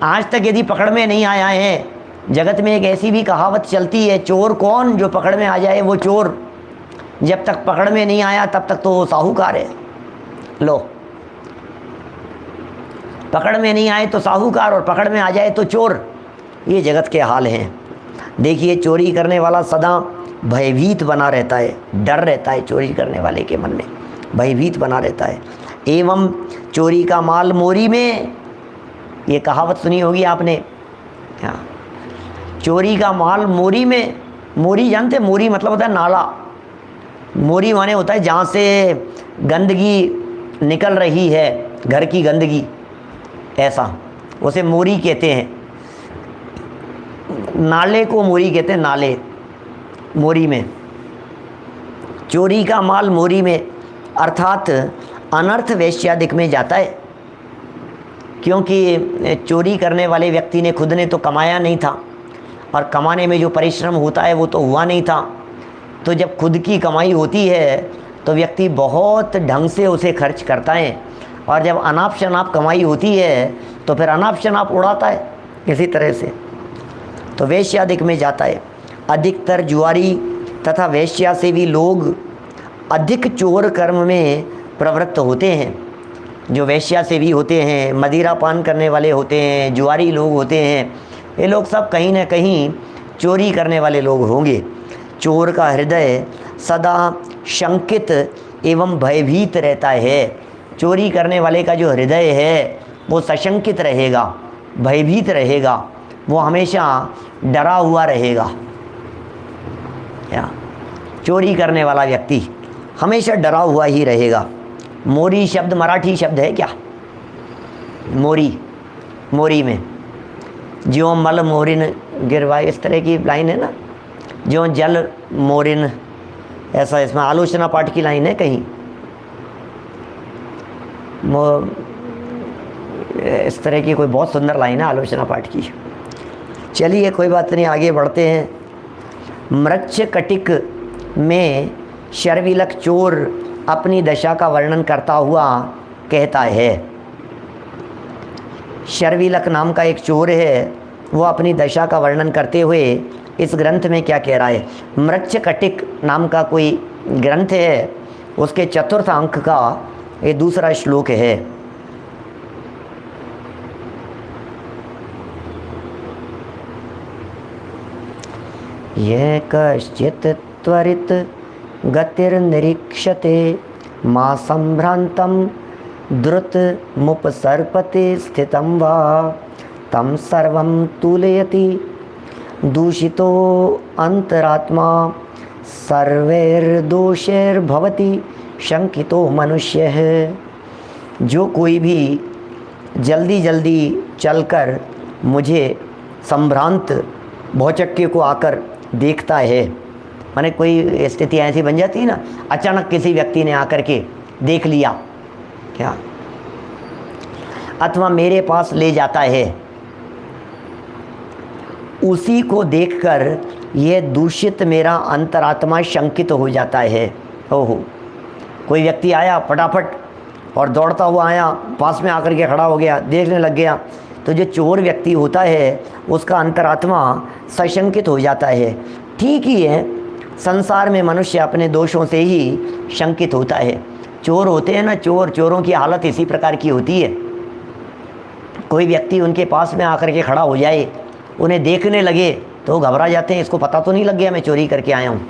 आज तक यदि पकड़ में नहीं आया है, जगत में एक ऐसी भी कहावत चलती है, चोर कौन, जो पकड़ में आ जाए वो चोर। जब तक पकड़ में नहीं आया तब तक तो वो साहूकार है। लो, पकड़ में नहीं आए तो साहूकार और पकड़ में आ जाए तो चोर। ये जगत के हाल हैं। देखिए, चोरी करने वाला सदा भयभीत बना रहता है, डर रहता है चोरी करने वाले के मन में, भयभीत बना रहता है। एवं चोरी का माल मोरी में, ये कहावत सुनी होगी आपने। हाँ, चोरी का माल मोरी में। मोरी जानते, मोरी मतलब होता है नाला। मोरी माने होता है जहाँ से गंदगी निकल रही है, घर की गंदगी, ऐसा उसे मोरी कहते हैं। नाले को मोरी कहते हैं, नाले, मोरी में। चोरी का माल मोरी में अर्थात अनर्थ वेश्यादिक में जाता है, क्योंकि चोरी करने वाले व्यक्ति ने खुद ने तो कमाया नहीं था, और कमाने में जो परिश्रम होता है वो तो हुआ नहीं था। तो जब खुद की कमाई होती है तो व्यक्ति बहुत ढंग से उसे खर्च करता है, और जब अनाप शनाप कमाई होती है तो फिर अनाप शनाप उड़ाता है इसी तरह से। तो वेश्यादिक में जाता है। अधिकतर जुआरी तथा वेश्या से भी लोग अधिक चोर कर्म में प्रवृत्त होते हैं। जो वेश्या से भी होते हैं, मदिरा पान करने वाले होते हैं, जुआरी लोग होते हैं, ये लोग सब कहीं ना कहीं चोरी करने वाले लोग होंगे। चोर का हृदय सदा शंकित एवं भयभीत रहता है। चोरी करने वाले का जो हृदय है वो सशंकित रहेगा, भयभीत रहेगा, वो हमेशा डरा हुआ रहेगा। या चोरी करने वाला व्यक्ति हमेशा डरा हुआ ही रहेगा। मोरी शब्द मराठी शब्द है क्या? मोरी, मोरी में ज्यों मल मोरिन गिरवाए, इस तरह की लाइन है ना, ज्यों जल मोरिन ऐसा इसमें आलोचना पाठ की लाइन है कहीं, इस तरह की कोई बहुत सुंदर लाइन है आलोचना पाठ की। चलिए कोई बात नहीं, आगे बढ़ते हैं। मृच्छकटिक में शर्विलक चोर अपनी दशा का वर्णन करता हुआ कहता है। शर्विलक नाम का एक चोर है, वो अपनी दशा का वर्णन करते हुए इस ग्रंथ में क्या कह रहा है। मृच्छकटिक नाम का कोई ग्रंथ है, उसके चतुर्थ अंक का ये दूसरा श्लोक है। यह कश्चित् त्वरित गतिर्निरीक्षते मा संभ्रांतं द्रुत मुपसर्पते स्थितं वा तं सर्वं तुलयति दूषितो अंतरात्मा सर्वैर्दोषैर्भवति शंकितो मनुष्य है। जो कोई भी जल्दी जल्दी चलकर मुझे संभ्रांत भौचक्के को आकर देखता है, माने कोई स्थिति ऐसी बन जाती है ना, अचानक किसी व्यक्ति ने आकर के देख लिया क्या, अथवा मेरे पास ले जाता है, उसी को देखकर यह दूषित मेरा अंतरात्मा शंकित हो जाता है। ओहो, कोई व्यक्ति आया फटाफट और दौड़ता हुआ आया, पास में आकर के खड़ा हो गया, देखने लग गया, तो जो चोर व्यक्ति होता है उसका अंतरात्मा सशंकित हो जाता है। ठीक ही है, संसार में मनुष्य अपने दोषों से ही शंकित होता है। चोर होते हैं ना, चोरों की हालत इसी प्रकार की होती है। कोई व्यक्ति उनके पास में आकर के खड़ा हो जाए, उन्हें देखने लगे तो घबरा जाते हैं, इसको पता तो नहीं लग गया मैं चोरी करके आया हूँ।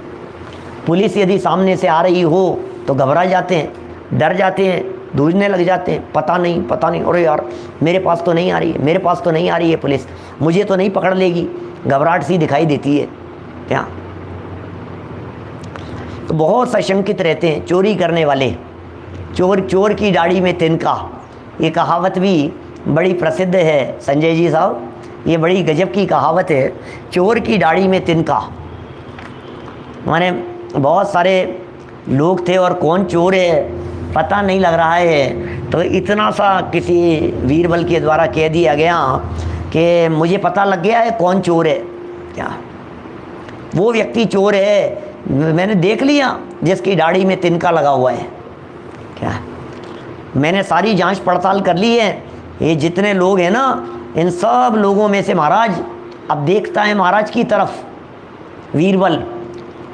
पुलिस यदि सामने से आ रही हो तो घबरा जाते हैं, डर जाते हैं, दूझने लग जाते हैं, पता नहीं, अरे यार मेरे पास तो नहीं आ रही है, मेरे पास तो नहीं आ रही है पुलिस, मुझे तो नहीं पकड़ लेगी, घबराहट सी दिखाई देती है क्या। तो बहुत सशंकित रहते हैं चोरी करने वाले। चोर की दाढ़ी में तिनका, ये कहावत भी बड़ी प्रसिद्ध है संजय जी साहब, ये बड़ी गजब की कहावत है। चोर की दाढ़ी में तिनका, माने बहुत सारे लोग थे और कौन चोर है पता नहीं लग रहा है, तो इतना सा किसी वीरबल के द्वारा कह दिया गया कि मुझे पता लग गया है कौन चोर है क्या, वो व्यक्ति चोर है, मैंने देख लिया जिसकी दाढ़ी में तिनका लगा हुआ है क्या। मैंने सारी जांच पड़ताल कर ली है, ये जितने लोग हैं ना, इन सब लोगों में से महाराज, अब देखता है महाराज की तरफ, वीरबल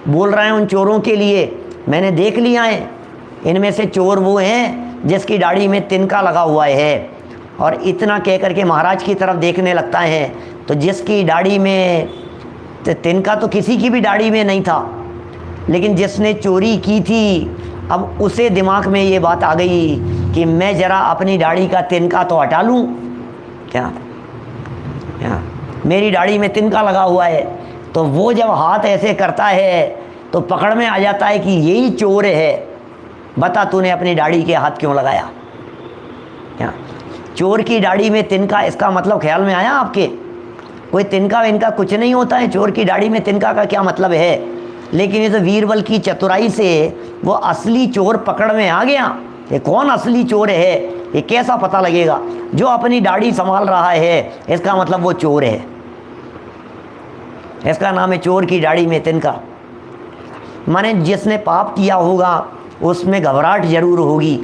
बोल रहे हैं उन चोरों के लिए, मैंने देख लिया है, इनमें से चोर वो हैं जिसकी दाढ़ी में तिनका लगा हुआ है। और इतना कह करके महाराज की तरफ देखने लगता है, तो जिसकी दाढ़ी में तिनका तो किसी की भी दाढ़ी में नहीं था, लेकिन जिसने चोरी की थी, अब उसे दिमाग में ये बात आ गई कि मैं ज़रा अपनी दाढ़ी का तिनका तो हटा लूँ क्या, मेरी दाढ़ी में तिनका लगा हुआ है। तो वो जब हाथ ऐसे करता है तो पकड़ में आ जाता है कि यही चोर है, बता तूने अपनी दाढ़ी के हाथ क्यों लगाया क्या। चोर की दाढ़ी में तिनका, इसका मतलब ख्याल में आया आपके, कोई तिनका इनका कुछ नहीं होता है, चोर की दाढ़ी में तिनका का क्या मतलब है। लेकिन ये तो वीरबल की चतुराई से वो असली चोर पकड़ में आ गया। ये कौन असली चोर है ये कैसा पता लगेगा, जो अपनी दाढ़ी संभाल रहा है इसका मतलब वो चोर है, इसका नाम है चोर की दाढ़ी में तिनका। माने जिसने पाप किया होगा उसमें घबराहट जरूर होगी,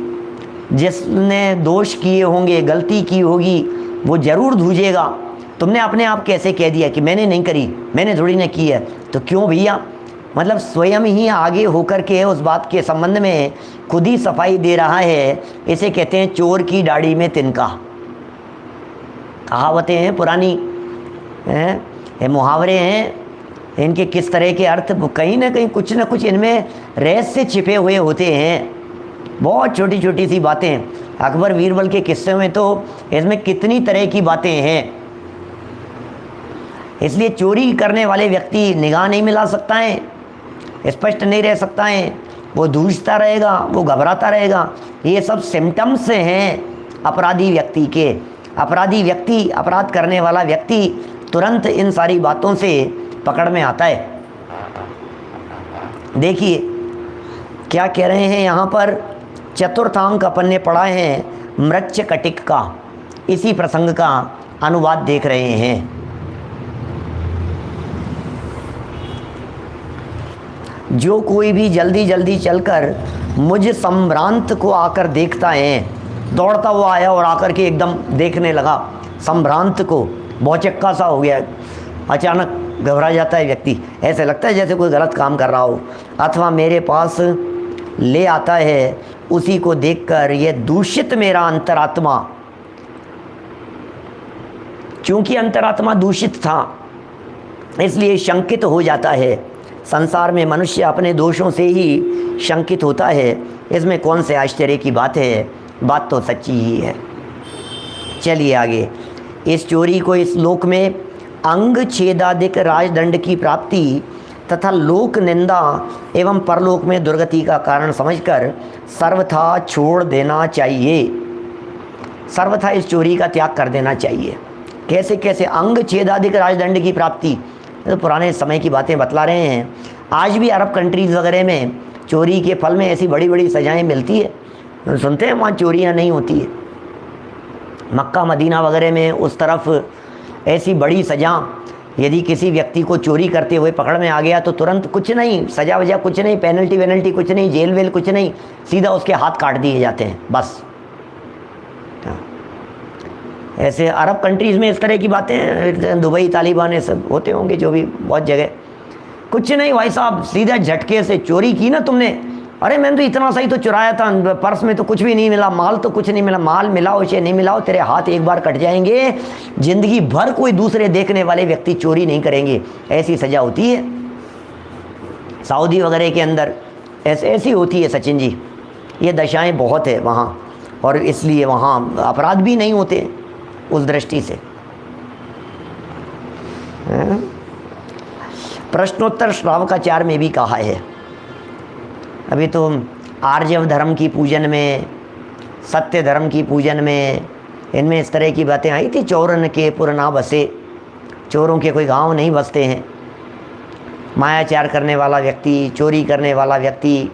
जिसने दोष किए होंगे, गलती की होगी, वो जरूर धूजेगा। तुमने अपने आप कैसे कह दिया कि मैंने नहीं करी, मैंने थोड़ी ना की है, तो क्यों भैया, मतलब स्वयं ही आगे होकर के उस बात के संबंध में खुद ही सफाई दे रहा है। इसे कहते हैं चोर की दाढ़ी में तिनका। कहावतें हैं पुरानी हैं, ये मुहावरे हैं, इनके किस तरह के अर्थ कहीं ना कहीं कुछ ना कुछ इनमें रहस्य छिपे हुए होते हैं। बहुत छोटी छोटी सी बातें, अकबर बीरबल के किस्से में तो इसमें कितनी तरह की बातें हैं। इसलिए चोरी करने वाले व्यक्ति निगाह नहीं मिला सकता है, स्पष्ट नहीं रह सकता है, वो धूझता रहेगा, वो घबराता रहेगा। ये सब सिम्टम्स हैं अपराधी व्यक्ति के। अपराधी व्यक्ति, अपराध करने वाला व्यक्ति तुरंत इन सारी बातों से पकड़ में आता है। देखिए क्या कह रहे हैं यहाँ पर? चतुर्थांक अपन ने पढ़ा है मृच्छ कटिक का, इसी प्रसंग का अनुवाद देख रहे हैं। जो कोई भी जल्दी जल्दी चलकर मुझ संभ्रांत को आकर देखता है, दौड़ता हुआ आया और आकर के एकदम देखने लगा संभ्रांत को, भौचक्का सा हो गया, अचानक घबरा जाता है व्यक्ति, ऐसे लगता है जैसे कोई गलत काम कर रहा हो, अथवा मेरे पास ले आता है, उसी को देखकर यह दूषित मेरा अंतरात्मा, क्योंकि अंतरात्मा दूषित था इसलिए शंकित हो जाता है। संसार में मनुष्य अपने दोषों से ही शंकित होता है, इसमें कौन से आश्चर्य की बात है, बात तो सच्ची ही है। चलिए आगे। इस चोरी को इस लोक में अंग छेदादिक राजदंड की प्राप्ति तथा लोक निंदा एवं परलोक में दुर्गति का कारण समझकर सर्वथा छोड़ देना चाहिए। सर्वथा इस चोरी का त्याग कर देना चाहिए। कैसे कैसे? अंग छेदादिक राजदंड की प्राप्ति, तो पुराने समय की बातें बतला रहे हैं। आज भी अरब कंट्रीज़ वगैरह में चोरी के फल में ऐसी बड़ी बड़ी सजाएं मिलती है, सुनते हैं वहाँ चोरियाँ नहीं होती है। मक्का मदीना वगैरह में उस तरफ ऐसी बड़ी सजा, यदि किसी व्यक्ति को चोरी करते हुए पकड़ में आ गया तो तुरंत कुछ नहीं, सजा वजा कुछ नहीं, पेनल्टी वेनल्टी कुछ नहीं, जेल वेल कुछ नहीं, सीधा उसके हाथ काट दिए जाते हैं बस। ऐसे अरब कंट्रीज़ में इस तरह की बातें, दुबई तालिबान ये सब होते होंगे, जो भी बहुत जगह। कुछ नहीं भाई साहब, सीधा झटके से चोरी की ना तुमने, अरे मैंने तो इतना सही तो चुराया था, पर्स में तो कुछ भी नहीं मिला, माल तो कुछ नहीं मिला, माल मिलाओ उसे नहीं मिलाओ, तेरे हाथ एक बार कट जाएंगे, जिंदगी भर कोई दूसरे देखने वाले व्यक्ति चोरी नहीं करेंगे, ऐसी सज़ा होती है। सऊदी वगैरह के अंदर ऐसी होती है सचिन जी, ये दशाएं बहुत है वहाँ, और इसलिए वहाँ अपराध भी नहीं होते उस दृष्टि से। प्रश्नोत्तर श्रावकाचार में भी कहा है। अभी तो आर्जव धर्म की पूजन में, सत्य धर्म की पूजन में, इनमें इस तरह की बातें आई थी। चोरन के पुर ना बसे, चोरों के कोई गांव नहीं बसते हैं। मायाचार करने वाला व्यक्ति, चोरी करने वाला व्यक्ति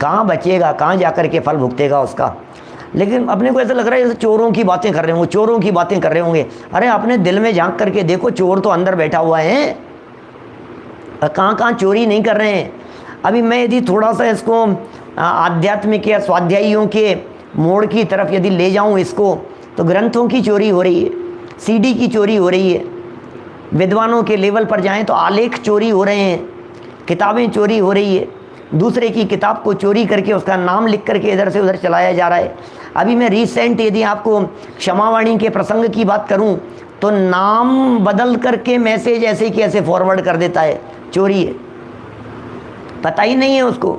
कहाँ बचेगा, कहाँ जाकर के फल भुगतेगा उसका। लेकिन अपने को ऐसा लग रहा है जैसे चोरों की बातें कर रहे होंगे, चोरों की बातें कर रहे होंगे। अरे अपने दिल में झांक करके देखो, चोर तो अंदर बैठा हुआ है, कहाँ कहाँ चोरी नहीं कर रहे हैं। अभी मैं यदि थोड़ा सा इसको आध्यात्मिक या स्वाध्यायियों के मोड़ की तरफ यदि ले जाऊं इसको, तो ग्रंथों की चोरी हो रही है, सीडी की चोरी हो रही है, विद्वानों के लेवल पर जाएं तो आलेख चोरी हो रहे हैं, किताबें चोरी हो रही है, दूसरे की किताब को चोरी करके उसका नाम लिख करके इधर से उधर चलाया जा रहा है। अभी मैं रिसेंट यदि आपको क्षमावाणी के प्रसंग की बात करूं तो नाम बदल करके मैसेज ऐसे कि ऐसे फॉरवर्ड कर देता है, चोरी है, पता ही नहीं है उसको।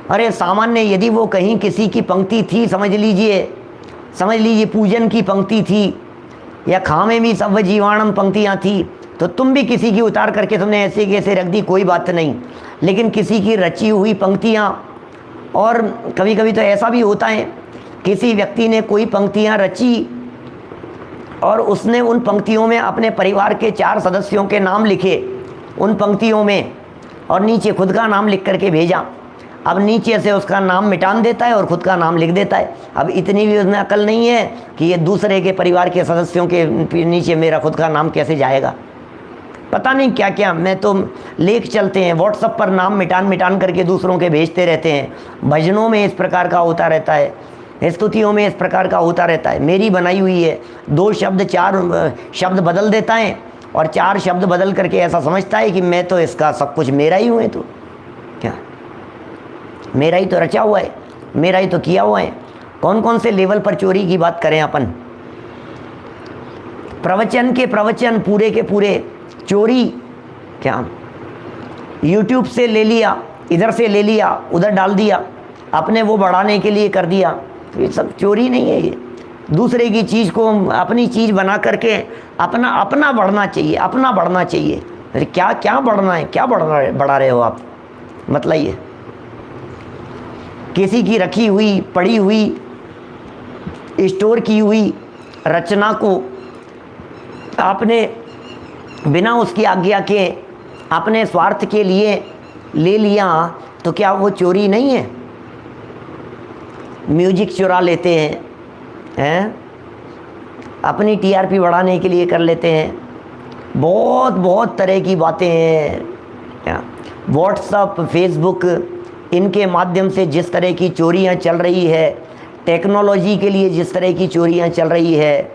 अरे सामान्य यदि वो कहीं किसी की पंक्ति थी, समझ लीजिए पूजन की पंक्ति थी, या खामे में सब जीवाणम पंक्तियाँ थी, तो तुम भी किसी की उतार करके तुमने ऐसे कैसे रख दी, कोई बात नहीं। लेकिन किसी की रची हुई पंक्तियाँ, और कभी कभी तो ऐसा भी होता है किसी व्यक्ति ने कोई पंक्तियाँ रची और उसने उन पंक्तियों में अपने परिवार के 4 सदस्यों के नाम लिखे उन पंक्तियों में, और नीचे खुद का नाम लिख करके भेजा। अब नीचे से उसका नाम मिटान देता है और खुद का नाम लिख देता है। अब इतनी भी उसमें अकल नहीं है कि ये दूसरे के परिवार के सदस्यों के नीचे मेरा खुद का नाम कैसे जाएगा। पता नहीं क्या क्या, मैं तो लेख चलते हैं व्हाट्सएप पर, नाम मिटान करके दूसरों के भेजते रहते हैं। भजनों में इस प्रकार का होता रहता है, स्तुतियों में इस प्रकार का होता रहता है। मेरी बनाई हुई है, 2 शब्द 4 शब्द बदल देता है, और 4 शब्द बदल करके ऐसा समझता है कि मैं तो इसका सब कुछ मेरा ही हूँ। तो क्या मेरा ही तो रचा हुआ है, मेरा ही तो किया हुआ है। कौन कौन से लेवल पर चोरी की बात करें अपन। प्रवचन के प्रवचन पूरे के पूरे चोरी। क्या यूट्यूब से ले लिया, इधर से ले लिया, उधर डाल दिया, अपने वो बढ़ाने के लिए कर दिया, तो ये सब चोरी नहीं है। ये दूसरे की चीज़ को अपनी चीज़ बना करके अपना बढ़ना चाहिए, अपना बढ़ना चाहिए। अरे क्या क्या बढ़ना है, क्या बढ़ा रहे हो आप, मतलब ये किसी की रखी हुई, पड़ी हुई, स्टोर की हुई रचना को आपने बिना उसकी आज्ञा के अपने स्वार्थ के लिए ले लिया, तो क्या वो चोरी नहीं है? म्यूजिक चुरा लेते हैं, अपनी टीआरपी बढ़ाने के लिए कर लेते हैं, बहुत बहुत तरह की बातें हैं। व्हाट्सअप, फेसबुक, इनके माध्यम से जिस तरह की चोरियां चल रही है, टेक्नोलॉजी के लिए जिस तरह की चोरियां चल रही है,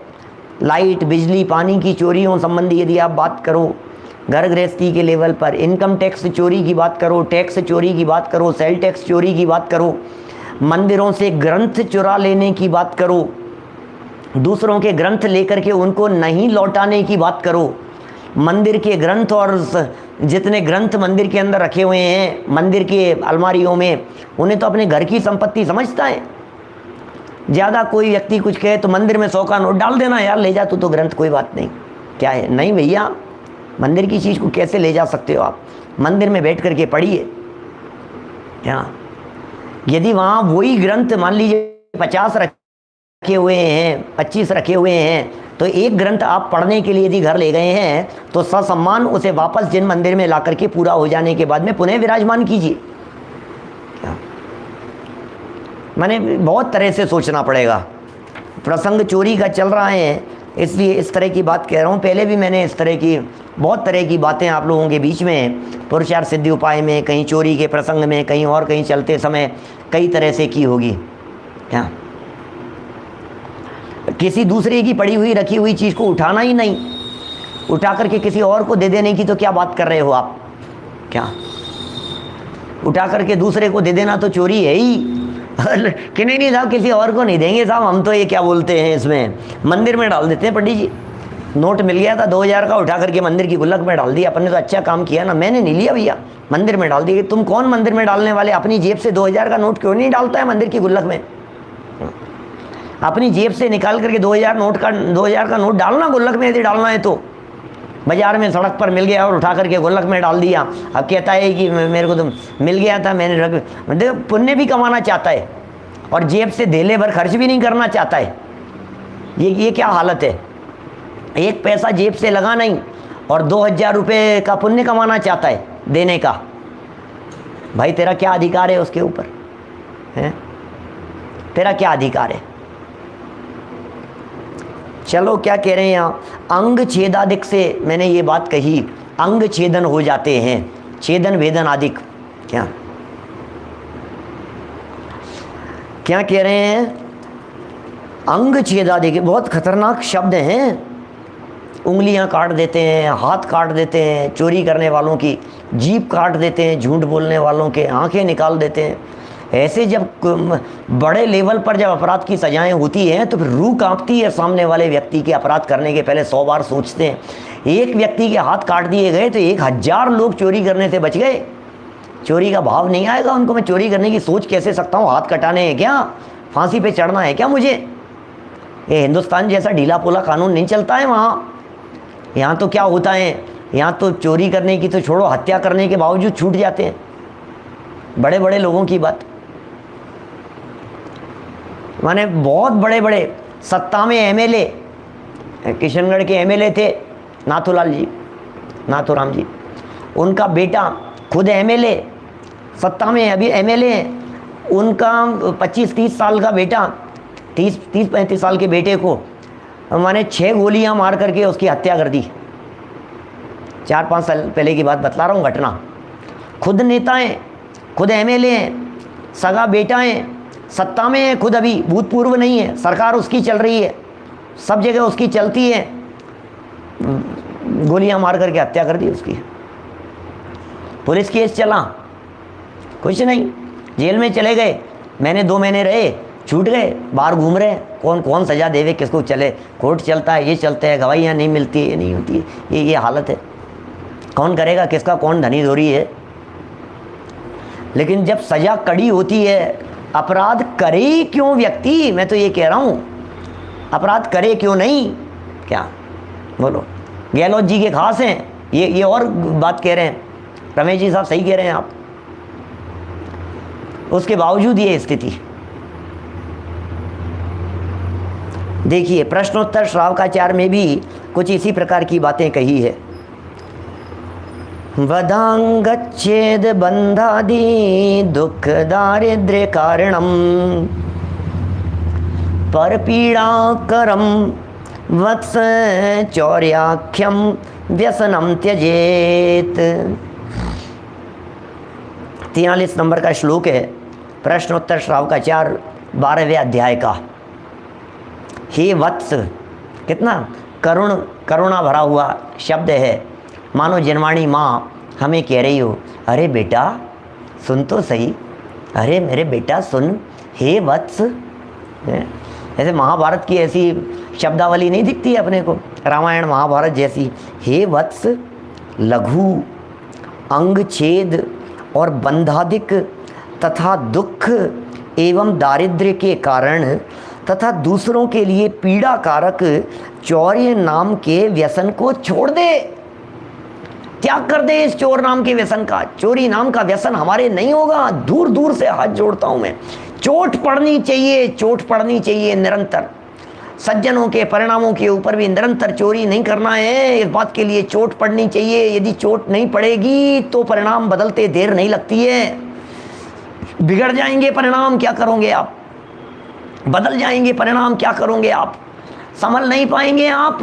लाइट, बिजली, पानी की चोरियों संबंधी यदि आप बात करो, घर गृहस्थी के लेवल पर इनकम टैक्स चोरी की बात करो, टैक्स चोरी की बात करो, सेल टैक्स चोरी की बात करो, मंदिरों से ग्रंथ चुरा लेने की बात करो, दूसरों के ग्रंथ लेकर के उनको नहीं लौटाने की बात करो, मंदिर के ग्रंथ और जितने ग्रंथ मंदिर के अंदर रखे हुए हैं मंदिर के अलमारियों में, उन्हें तो अपने घर की संपत्ति समझता है। ज़्यादा कोई व्यक्ति कुछ कहे तो मंदिर में 100 का नोट डाल देना, यार ले जा तू तो ग्रंथ, कोई बात नहीं, क्या है। नहीं भैया, मंदिर की चीज़ को कैसे ले जा सकते हो आप? मंदिर में बैठ करके पढ़िए। क्या यदि वहाँ वही ग्रंथ मान लीजिए 50 रखे हुए हैं, 25 रखे हुए हैं, तो एक ग्रंथ आप पढ़ने के लिए यदि घर ले गए हैं तो ससम्मान उसे वापस जिन मंदिर में ला करके पूरा हो जाने के बाद में पुनः विराजमान कीजिए। क्या मैंने बहुत तरह से सोचना पड़ेगा। प्रसंग चोरी का चल रहा है इसलिए इस तरह की बात कह रहा हूँ। पहले भी मैंने इस तरह की बहुत तरह की बातें आप लोगों के बीच में पुरुषार्थ सिद्धि उपाय में, कहीं चोरी के प्रसंग में, कहीं और कहीं चलते समय कई तरह से की होगी। क्या किसी दूसरे की पड़ी हुई रखी हुई चीज़ को उठाना ही नहीं, उठा करके किसी और को दे देने की तो क्या बात कर रहे हो आप? क्या उठा करके दूसरे को दे देना तो चोरी है ही। कि नहीं साहब किसी और को नहीं देंगे साहब, हम तो ये क्या बोलते हैं इसमें, मंदिर में डाल देते हैं। पंडित जी नोट मिल गया था 2000 का, उठा करके मंदिर की गुल्लक में डाल दिया। अपन ने तो अच्छा काम किया ना, मैंने नहीं लिया भैया, मंदिर में डाल दिया। तुम कौन मंदिर में डालने वाले? अपनी जेब से 2000 का नोट क्यों नहीं डालता है मंदिर की गुल्लक में? अपनी जेब से निकाल करके 2000 का नोट डालना गुल्लक में, यदि डालना है तो। बाजार में सड़क पर मिल गया और उठा करके गुल्लक में डाल दिया। अब कहता है कि मेरे को तो मिल गया था, मैंने रख, देखो पुण्य भी कमाना चाहता है और जेब से धेले भर खर्च भी नहीं करना चाहता है। ये क्या हालत है? एक पैसा जेब से लगा नहीं और 2000 रुपये का पुण्य कमाना चाहता है देने का। भाई तेरा क्या अधिकार है उसके ऊपर? है तेरा क्या अधिकार है? चलो क्या कह रहे हैं यहाँ, अंग छेदादिक से मैंने ये बात कही, अंग छेदन हो जाते हैं, छेदन वेदन आदिक। क्या क्या कह रहे हैं? अंग छेदादिक बहुत खतरनाक शब्द हैं। उंगलियां काट देते हैं, हाथ काट देते हैं, चोरी करने वालों की जीभ काट देते हैं, झूठ बोलने वालों के आंखें निकाल देते हैं। ऐसे जब बड़े लेवल पर जब अपराध की सजाएं होती हैं तो फिर रूह कांपती है। सामने वाले व्यक्ति के अपराध करने के पहले 100 बार सोचते हैं। एक व्यक्ति के हाथ काट दिए गए तो 1000 लोग चोरी करने से बच गए। चोरी का भाव नहीं आएगा उनको, मैं चोरी करने की सोच कैसे सकता हूँ? हाथ कटाने हैं क्या? फांसी पे चढ़ना है क्या मुझे? ये हिंदुस्तान जैसा ढीला पोला कानून नहीं चलता है वहाँ। यहाँ तो क्या होता है, यहाँ तो चोरी करने की तो छोड़ो, हत्या करने के बावजूद छूट जाते हैं। बड़े बड़े लोगों की बात, माने बहुत बड़े बड़े सत्ता में एमएलए, किशनगढ़ के एमएलए थे नाथूलाल जी, नाथूराम जी, उनका बेटा खुद एमएलए, सत्ता में अभी एमएलए हैं। उनका 25-30 साल का बेटा, 30-35 साल के बेटे को माने 6 गोलियां मार करके उसकी हत्या कर दी। 4-5 साल पहले की बात बतला रहा हूँ घटना। खुद नेता हैं, खुद एमएलए हैं, सगा बेटा हैं, सत्ता में है, खुद अभी भूतपूर्व नहीं है, सरकार उसकी चल रही है, सब जगह उसकी चलती है, गोलियां मार करके हत्या कर दी उसकी। पुलिस केस चला, कुछ नहीं, जेल में चले गए, महीने 2 महीने रहे, छूट गए, बाहर घूम रहे। कौन सजा देवे किसको? चले कोर्ट चलता है, ये चलते हैं, गवाहियाँ नहीं मिलती है, ये नहीं होती है, ये हालत है। कौन करेगा किसका? कौन धनी धोरी है? लेकिन जब सजा कड़ी होती है, अपराध करे क्यों व्यक्ति? मैं तो ये कह रहा हूँ, अपराध करे क्यों नहीं? क्या बोलो? गहलोत जी के खास हैं ये और बात कह रहे हैं, रमेश जी साहब सही कह रहे हैं आप। उसके बावजूद ये स्थिति देखिए। प्रश्नोत्तर श्रावकाचार्य में भी कुछ इसी प्रकार की बातें कही है। वदांगच्छेद बंधादि दुख दारिद्र्य कारणम पर पीड़ा करम वत्स चौर्याख्यम व्यसनम त्यजेत। 43 नंबर का श्लोक है, प्रश्नोत्तर श्रावकाचार्य 12वें अध्याय का। हे वत्स, कितना करुणा भरा हुआ शब्द है, मानो जनवाणी माँ हमें कह रही हो, अरे बेटा सुन तो सही, अरे मेरे बेटा सुन, हे वत्स। ऐसे महाभारत की ऐसी शब्दावली नहीं दिखती है अपने को, रामायण महाभारत जैसी। हे वत्स, लघु अंग छेद और बंधाधिक तथा दुख एवं दारिद्र्य के कारण तथा दूसरों के लिए पीड़ा कारक चौर्य नाम के व्यसन को छोड़ दे, त्याग कर दे इस चोर नाम के व्यसन का। चोरी नाम का व्यसन हमारे नहीं होगा, दूर दूर से हाथ जोड़ता हूं मैं। चोट पड़नी चाहिए, चोट पड़नी चाहिए निरंतर। सज्जनों के परिणामों के ऊपर भी निरंतर चोरी नहीं करना है, इस बात के लिए चोट पड़नी चाहिए। यदि चोट नहीं पड़ेगी तो परिणाम बदलते देर नहीं लगती है, बिगड़ जाएंगे परिणाम, क्या करोगे आप? बदल जाएंगे परिणाम, क्या करोगे आप? संभल नहीं पाएंगे आप।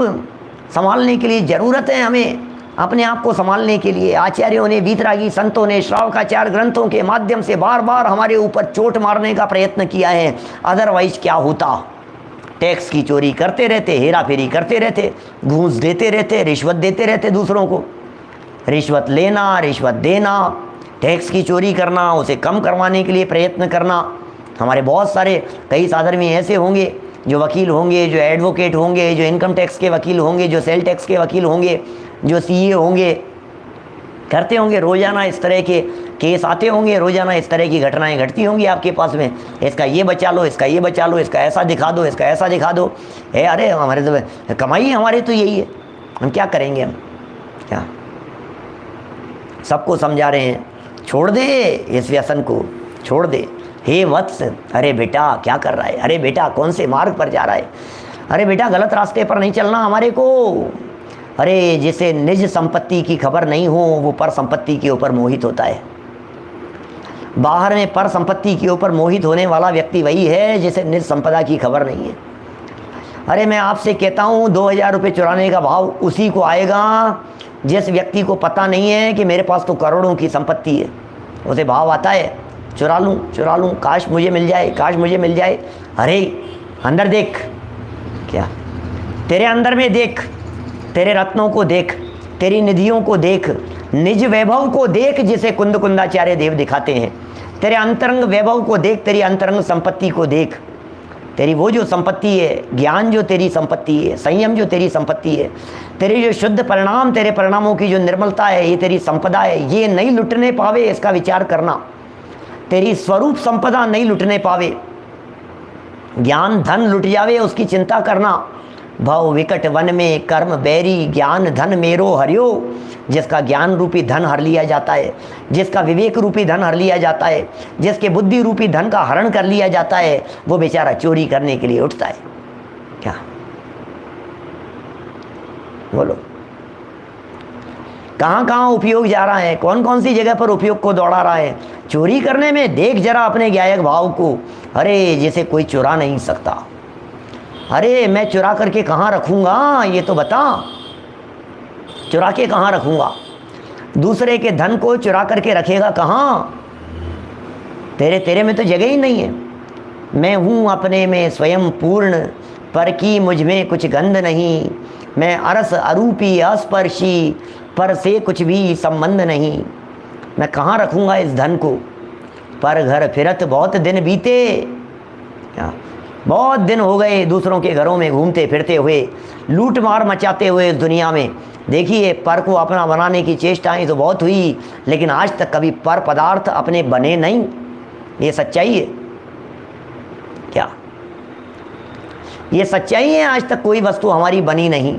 संभालने के लिए ज़रूरत है हमें, अपने आप को संभालने के लिए आचार्यों ने, वीतरागी संतों ने श्रावकाचार्य ग्रंथों के माध्यम से बार बार हमारे ऊपर चोट मारने का प्रयत्न किया है। अदरवाइज क्या होता? टैक्स की चोरी करते रहते, हेरा फेरी करते रहते, घूस देते रहते, रिश्वत देते रहते दूसरों को। रिश्वत लेना, रिश्वत देना, टैक्स की चोरी करना, उसे कम करवाने के लिए प्रयत्न करना। हमारे बहुत सारे कई साधर्मी ऐसे होंगे जो वकील होंगे, जो एडवोकेट होंगे, जो इनकम टैक्स के वकील होंगे, जो सेल टैक्स के वकील होंगे, जो सीए होंगे, करते होंगे रोज़ाना इस तरह के केस आते होंगे, रोज़ाना इस तरह की घटनाएं घटती होंगी आपके पास में। इसका ये बचा लो, इसका ये बचा लो, इसका ऐसा दिखा दो, इसका ऐसा दिखा दो। अरे हमारे तो कमाई हमारे तो यही है, हम क्या करेंगे? हम क्या सबको समझा रहे हैं, छोड़ दे इस व्यसन को, छोड़ दे। हे वत्स, अरे बेटा क्या कर रहा है? अरे बेटा कौन से मार्ग पर जा रहा है? अरे बेटा गलत रास्ते पर नहीं चलना हमारे को। अरे जिसे निज संपत्ति की खबर नहीं हो वो पर संपत्ति के ऊपर मोहित होता है। बाहर में पर संपत्ति के ऊपर मोहित होने वाला व्यक्ति वही है जिसे निज संपदा की खबर नहीं है। अरे मैं आपसे कहता हूँ 2000 रुपये चुराने का भाव उसी को आएगा जिस व्यक्ति को पता नहीं है कि मेरे पास तो करोड़ों की संपत्ति है। उसे भाव आता है चुरा लूँ, काश मुझे मिल जाए, काश मुझे मिल जाए। अरे अंदर देख, क्या तेरे अंदर में देख, तेरे रत्नों को देख, तेरी निधियों को देख, निज वैभव को देख जिसे कुंद कुंदाचार्य देव दिखाते हैं। तेरे अंतरंग वैभव को देख, तेरी अंतरंग संपत्ति को देख। तेरी वो जो संपत्ति है, ज्ञान जो तेरी संपत्ति है, संयम जो तेरी संपत्ति है, तेरे जो शुद्ध परिणाम, तेरे परिणामों की जो निर्मलता है, ये तेरी संपदा है। ये नहीं लुटने पावे इसका विचार करना। तेरी स्वरूप संपदा नहीं लुटने पावे, ज्ञान धन लुट जावे उसकी चिंता करना। भव विकट वन में कर्म बैरी, ज्ञान धन मेरो हरियो। जिसका ज्ञान रूपी धन हर लिया जाता है, जिसका विवेक रूपी धन हर लिया जाता है, जिसके बुद्धि रूपी धन का हरण कर लिया जाता है, वो बेचारा चोरी करने के लिए उठता है। क्या बोलो, कहाँ कहाँ उपयोग जा रहा है, कौन कौन सी जगह पर उपयोग को दौड़ा रहा है? चोरी करने में देख जरा अपने ज्ञायक भाव को। अरे जिसे कोई चुरा नहीं सकता, अरे मैं चुरा करके कहाँ रखूँगा ये तो बता, चुरा के कहाँ रखूँगा? दूसरे के धन को चुरा करके रखेगा कहाँ? तेरे में तो जगह ही नहीं है। मैं हूँ अपने में स्वयं पूर्ण, पर की मुझ में कुछ गंध नहीं। मैं अरस अरूपी अस्पर्शी, पर से कुछ भी संबंध नहीं। मैं कहाँ रखूँगा इस धन को? पर घर फिरत बहुत दिन बीते, क्या बहुत दिन हो गए दूसरों के घरों में घूमते फिरते हुए, लूट मार मचाते हुए इस दुनिया में। देखिए पर को अपना बनाने की चेष्टाएं तो बहुत हुई, लेकिन आज तक कभी पर पदार्थ अपने बने नहीं। ये सच्चाई है क्या? ये सच्चाई है, आज तक कोई वस्तु हमारी बनी नहीं।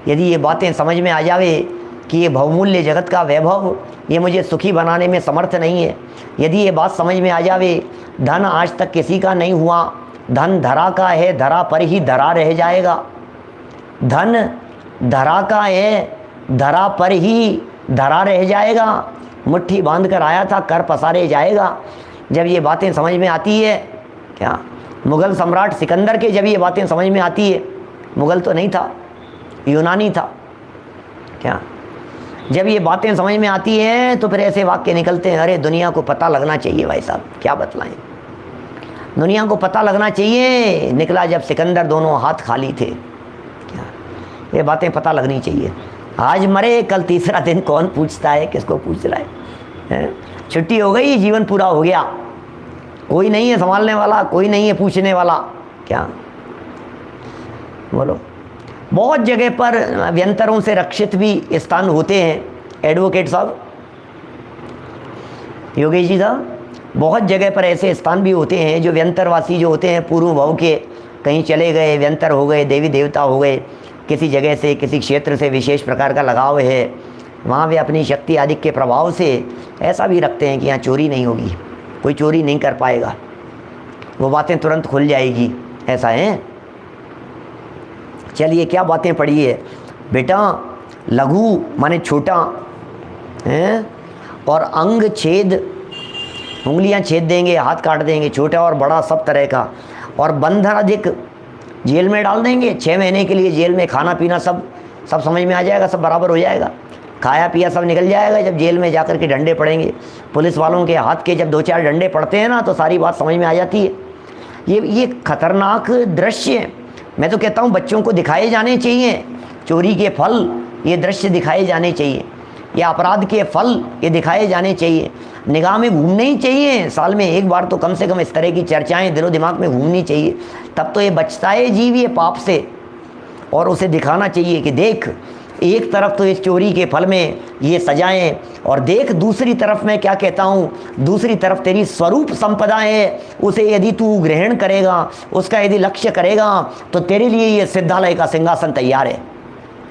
यदि ये बातें समझ में आ जावे कि ये बहुमूल्य जगत का वैभव ये मुझे सुखी बनाने में समर्थ नहीं है, यदि ये बात समझ में आ जावे धन आज तक किसी का नहीं हुआ, धन धरा का है, धरा पर ही धरा रह जाएगा। धन धरा का है, धरा पर ही धरा रह जाएगा, मुट्ठी बांध कर आया था कर पसारे जाएगा। जब ये बातें समझ में आती है, क्या मुग़ल सम्राट सिकंदर के जब ये बातें समझ में आती है, मुग़ल तो नहीं था, यूनानी था, क्या जब ये बातें समझ में आती हैं तो फिर ऐसे वाक्य निकलते हैं, अरे दुनिया को पता लगना चाहिए भाई साहब, क्या बतलाएं, दुनिया को पता लगना चाहिए। निकला जब सिकंदर दोनों हाथ खाली थे, क्या ये बातें पता लगनी चाहिए। आज मरे कल तीसरा दिन, कौन पूछता है, किसको पूछ रहा है? छुट्टी हो गई, जीवन पूरा हो गया, कोई नहीं है संभालने वाला, कोई नहीं है पूछने वाला, क्या बोलो। बहुत जगह पर व्यंतरों से रक्षित भी स्थान होते हैं एडवोकेट साहब, योगेश जी साहब, बहुत जगह पर ऐसे स्थान भी होते हैं जो व्यंतरवासी जो होते हैं, पूर्व भाव के कहीं चले गए, व्यंतर हो गए, देवी देवता हो गए, किसी जगह से किसी क्षेत्र से विशेष प्रकार का लगाव है, वहाँ वे अपनी शक्ति आदि के प्रभाव से ऐसा भी रखते हैं कि यहाँ चोरी नहीं होगी, कोई चोरी नहीं कर पाएगा, वो बातें तुरंत खुल जाएगी, ऐसा है। चलिए क्या बातें पढ़ी है बेटा। लघु माने छोटा है, और अंग छेद, उंगलियां छेद देंगे, हाथ काट देंगे, छोटा और बड़ा सब तरह का, और बंधन अधिक, जेल में डाल देंगे 6 महीने के लिए, जेल में खाना पीना सब समझ में आ जाएगा, सब बराबर हो जाएगा, खाया पिया सब निकल जाएगा। जब जेल में जाकर के डंडे पड़ेंगे, पुलिस वालों के हाथ के जब 2-4 डंडे पड़ते हैं ना, तो सारी बात समझ में आ जाती है। ये खतरनाक दृश्य मैं तो कहता हूँ बच्चों को दिखाए जाने चाहिए, चोरी के फल ये दृश्य दिखाए जाने चाहिए, या अपराध के फल ये दिखाए जाने चाहिए, निगाह में घूमने ही चाहिए, साल में एक बार तो कम से कम इस तरह की चर्चाएं दिलो दिमाग में घूमनी चाहिए, तब तो ये बचता है जीव ये पाप से। और उसे दिखाना चाहिए कि देख, एक तरफ तो इस चोरी के फल में ये सजाएं, और देख दूसरी तरफ मैं क्या कहता हूँ, दूसरी तरफ तेरी स्वरूप संपदा है, उसे यदि तू ग्रहण करेगा, उसका यदि लक्ष्य करेगा, तो तेरे लिए ये सिद्धालय का सिंहासन तैयार है।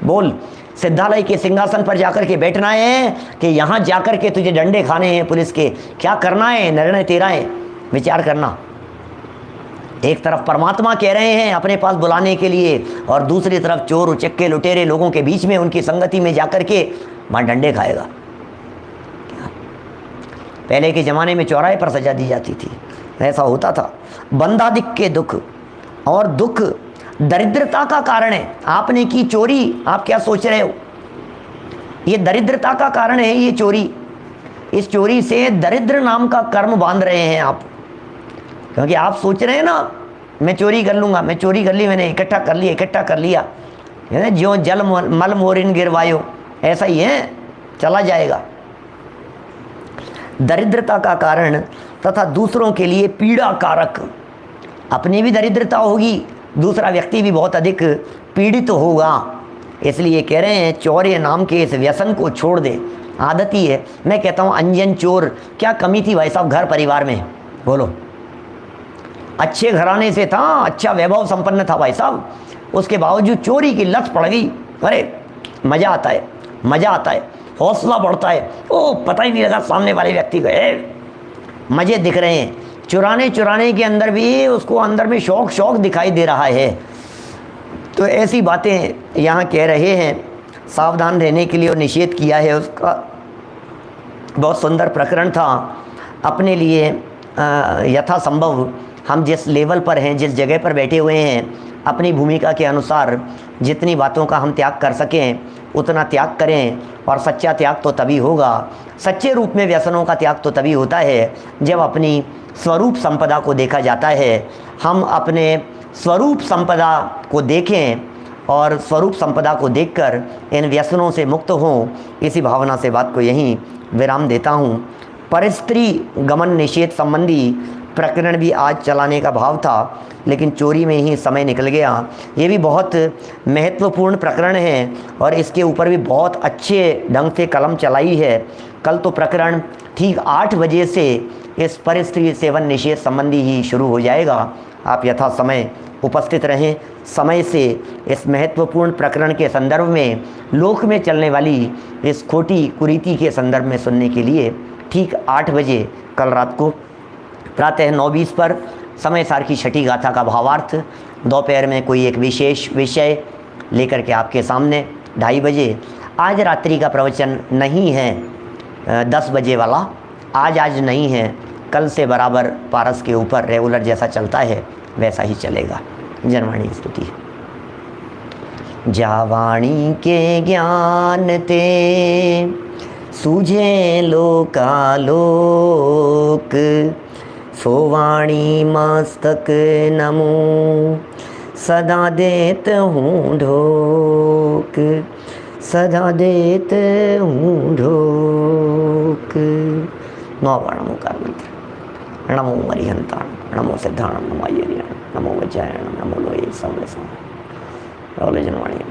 बोल, सिद्धालय के सिंहासन पर जाकर के बैठना है कि यहाँ जाकर के तुझे डंडे खाने हैं पुलिस के, क्या करना है, निर्णय तेरा है, विचार करना। एक तरफ परमात्मा कह रहे हैं अपने पास बुलाने के लिए, और दूसरी तरफ चोर उचक्के लुटेरे लोगों के बीच में उनकी संगति में जाकर के वहाँ डंडे खाएगा। पहले के ज़माने में चौराहे पर सजा दी जाती थी, ऐसा होता था। बंधादिक के दुख, और दुख दरिद्रता का कारण है। आपने की चोरी, आप क्या सोच रहे हो, ये दरिद्रता का कारण है ये चोरी। इस चोरी से दरिद्र नाम का कर्म बांध रहे हैं आप, क्योंकि आप सोच रहे हैं ना मैं चोरी कर लूँगा, मैं चोरी कर ली, मैंने इकट्ठा कर लिया, जो जल मल मोरिन गिरवायो, ऐसा ही है, चला जाएगा। दरिद्रता का कारण तथा दूसरों के लिए पीड़ा कारक, अपनी भी दरिद्रता होगी, दूसरा व्यक्ति भी बहुत अधिक पीड़ित होगा। इसलिए कह रहे हैं चौर्य नाम के इस व्यसन को छोड़ दे, आदत ही है। मैं कहता हूँ अंजन चोर, क्या कमी थी भाई साहब घर परिवार में, बोलो। अच्छे घराने से था, अच्छा वैभव संपन्न था भाई साहब, उसके बावजूद चोरी की लत पड़ गई। अरे मज़ा आता है, मज़ा आता है, हौसला बढ़ता है, ओ पता ही नहीं लगा सामने वाले व्यक्ति को, मज़े दिख रहे हैं। चुराने के अंदर भी उसको अंदर में शौक दिखाई दे रहा है। तो ऐसी बातें यहाँ कह रहे हैं, सावधान रहने के लिए और निषेध किया है उसका। बहुत सुंदर प्रकरण था। अपने लिए यथासंभव हम जिस लेवल पर हैं, जिस जगह पर बैठे हुए हैं, अपनी भूमिका के अनुसार जितनी बातों का हम त्याग कर सकें उतना त्याग करें। और सच्चा त्याग तो तभी होगा, सच्चे रूप में व्यसनों का त्याग तो तभी होता है जब अपनी स्वरूप संपदा को देखा जाता है। हम अपने स्वरूप संपदा को देखें और स्वरूप संपदा को देखकर इन व्यसनों से मुक्त हों। इसी भावना से बात को यहीं विराम देता हूँ। परस्त्री गमन निषेध संबंधी प्रकरण भी आज चलाने का भाव था, लेकिन चोरी में ही समय निकल गया। ये भी बहुत महत्वपूर्ण प्रकरण है और इसके ऊपर भी बहुत अच्छे ढंग से कलम चलाई है। कल तो प्रकरण ठीक 8 बजे से इस परस्त्री सेवन निषेध संबंधी ही शुरू हो जाएगा। आप यथा समय उपस्थित रहें। समय से इस महत्वपूर्ण प्रकरण के संदर्भ में, लोक में चलने वाली इस खोटी कुरीति के संदर्भ में सुनने के लिए ठीक 8 बजे कल रात को प्रातः 9:20 पर समय सार की छठी गाथा का भावार्थ, दोपहर में कोई एक विशेष विषय लेकर के आपके सामने 2:30 बजे आज रात्रि का प्रवचन नहीं है 10 बजे वाला, आज नहीं है, कल से बराबर पारस के ऊपर रेगुलर जैसा चलता है वैसा ही चलेगा। जनवाणी स्तुति। जावाणी के ज्ञान ते सूझे लोकालोक, सोवाणी मस्तक नमो सदा देत हूँ ढोक, सदा देत हूँ ढोक। 9 वर्णोकार मंत्र। नमो अरिहंताण, नमो सिद्धाणम, नमो अय्यरियण, नमो वज्रायण, नमो लोये समले समले। जनवाणी।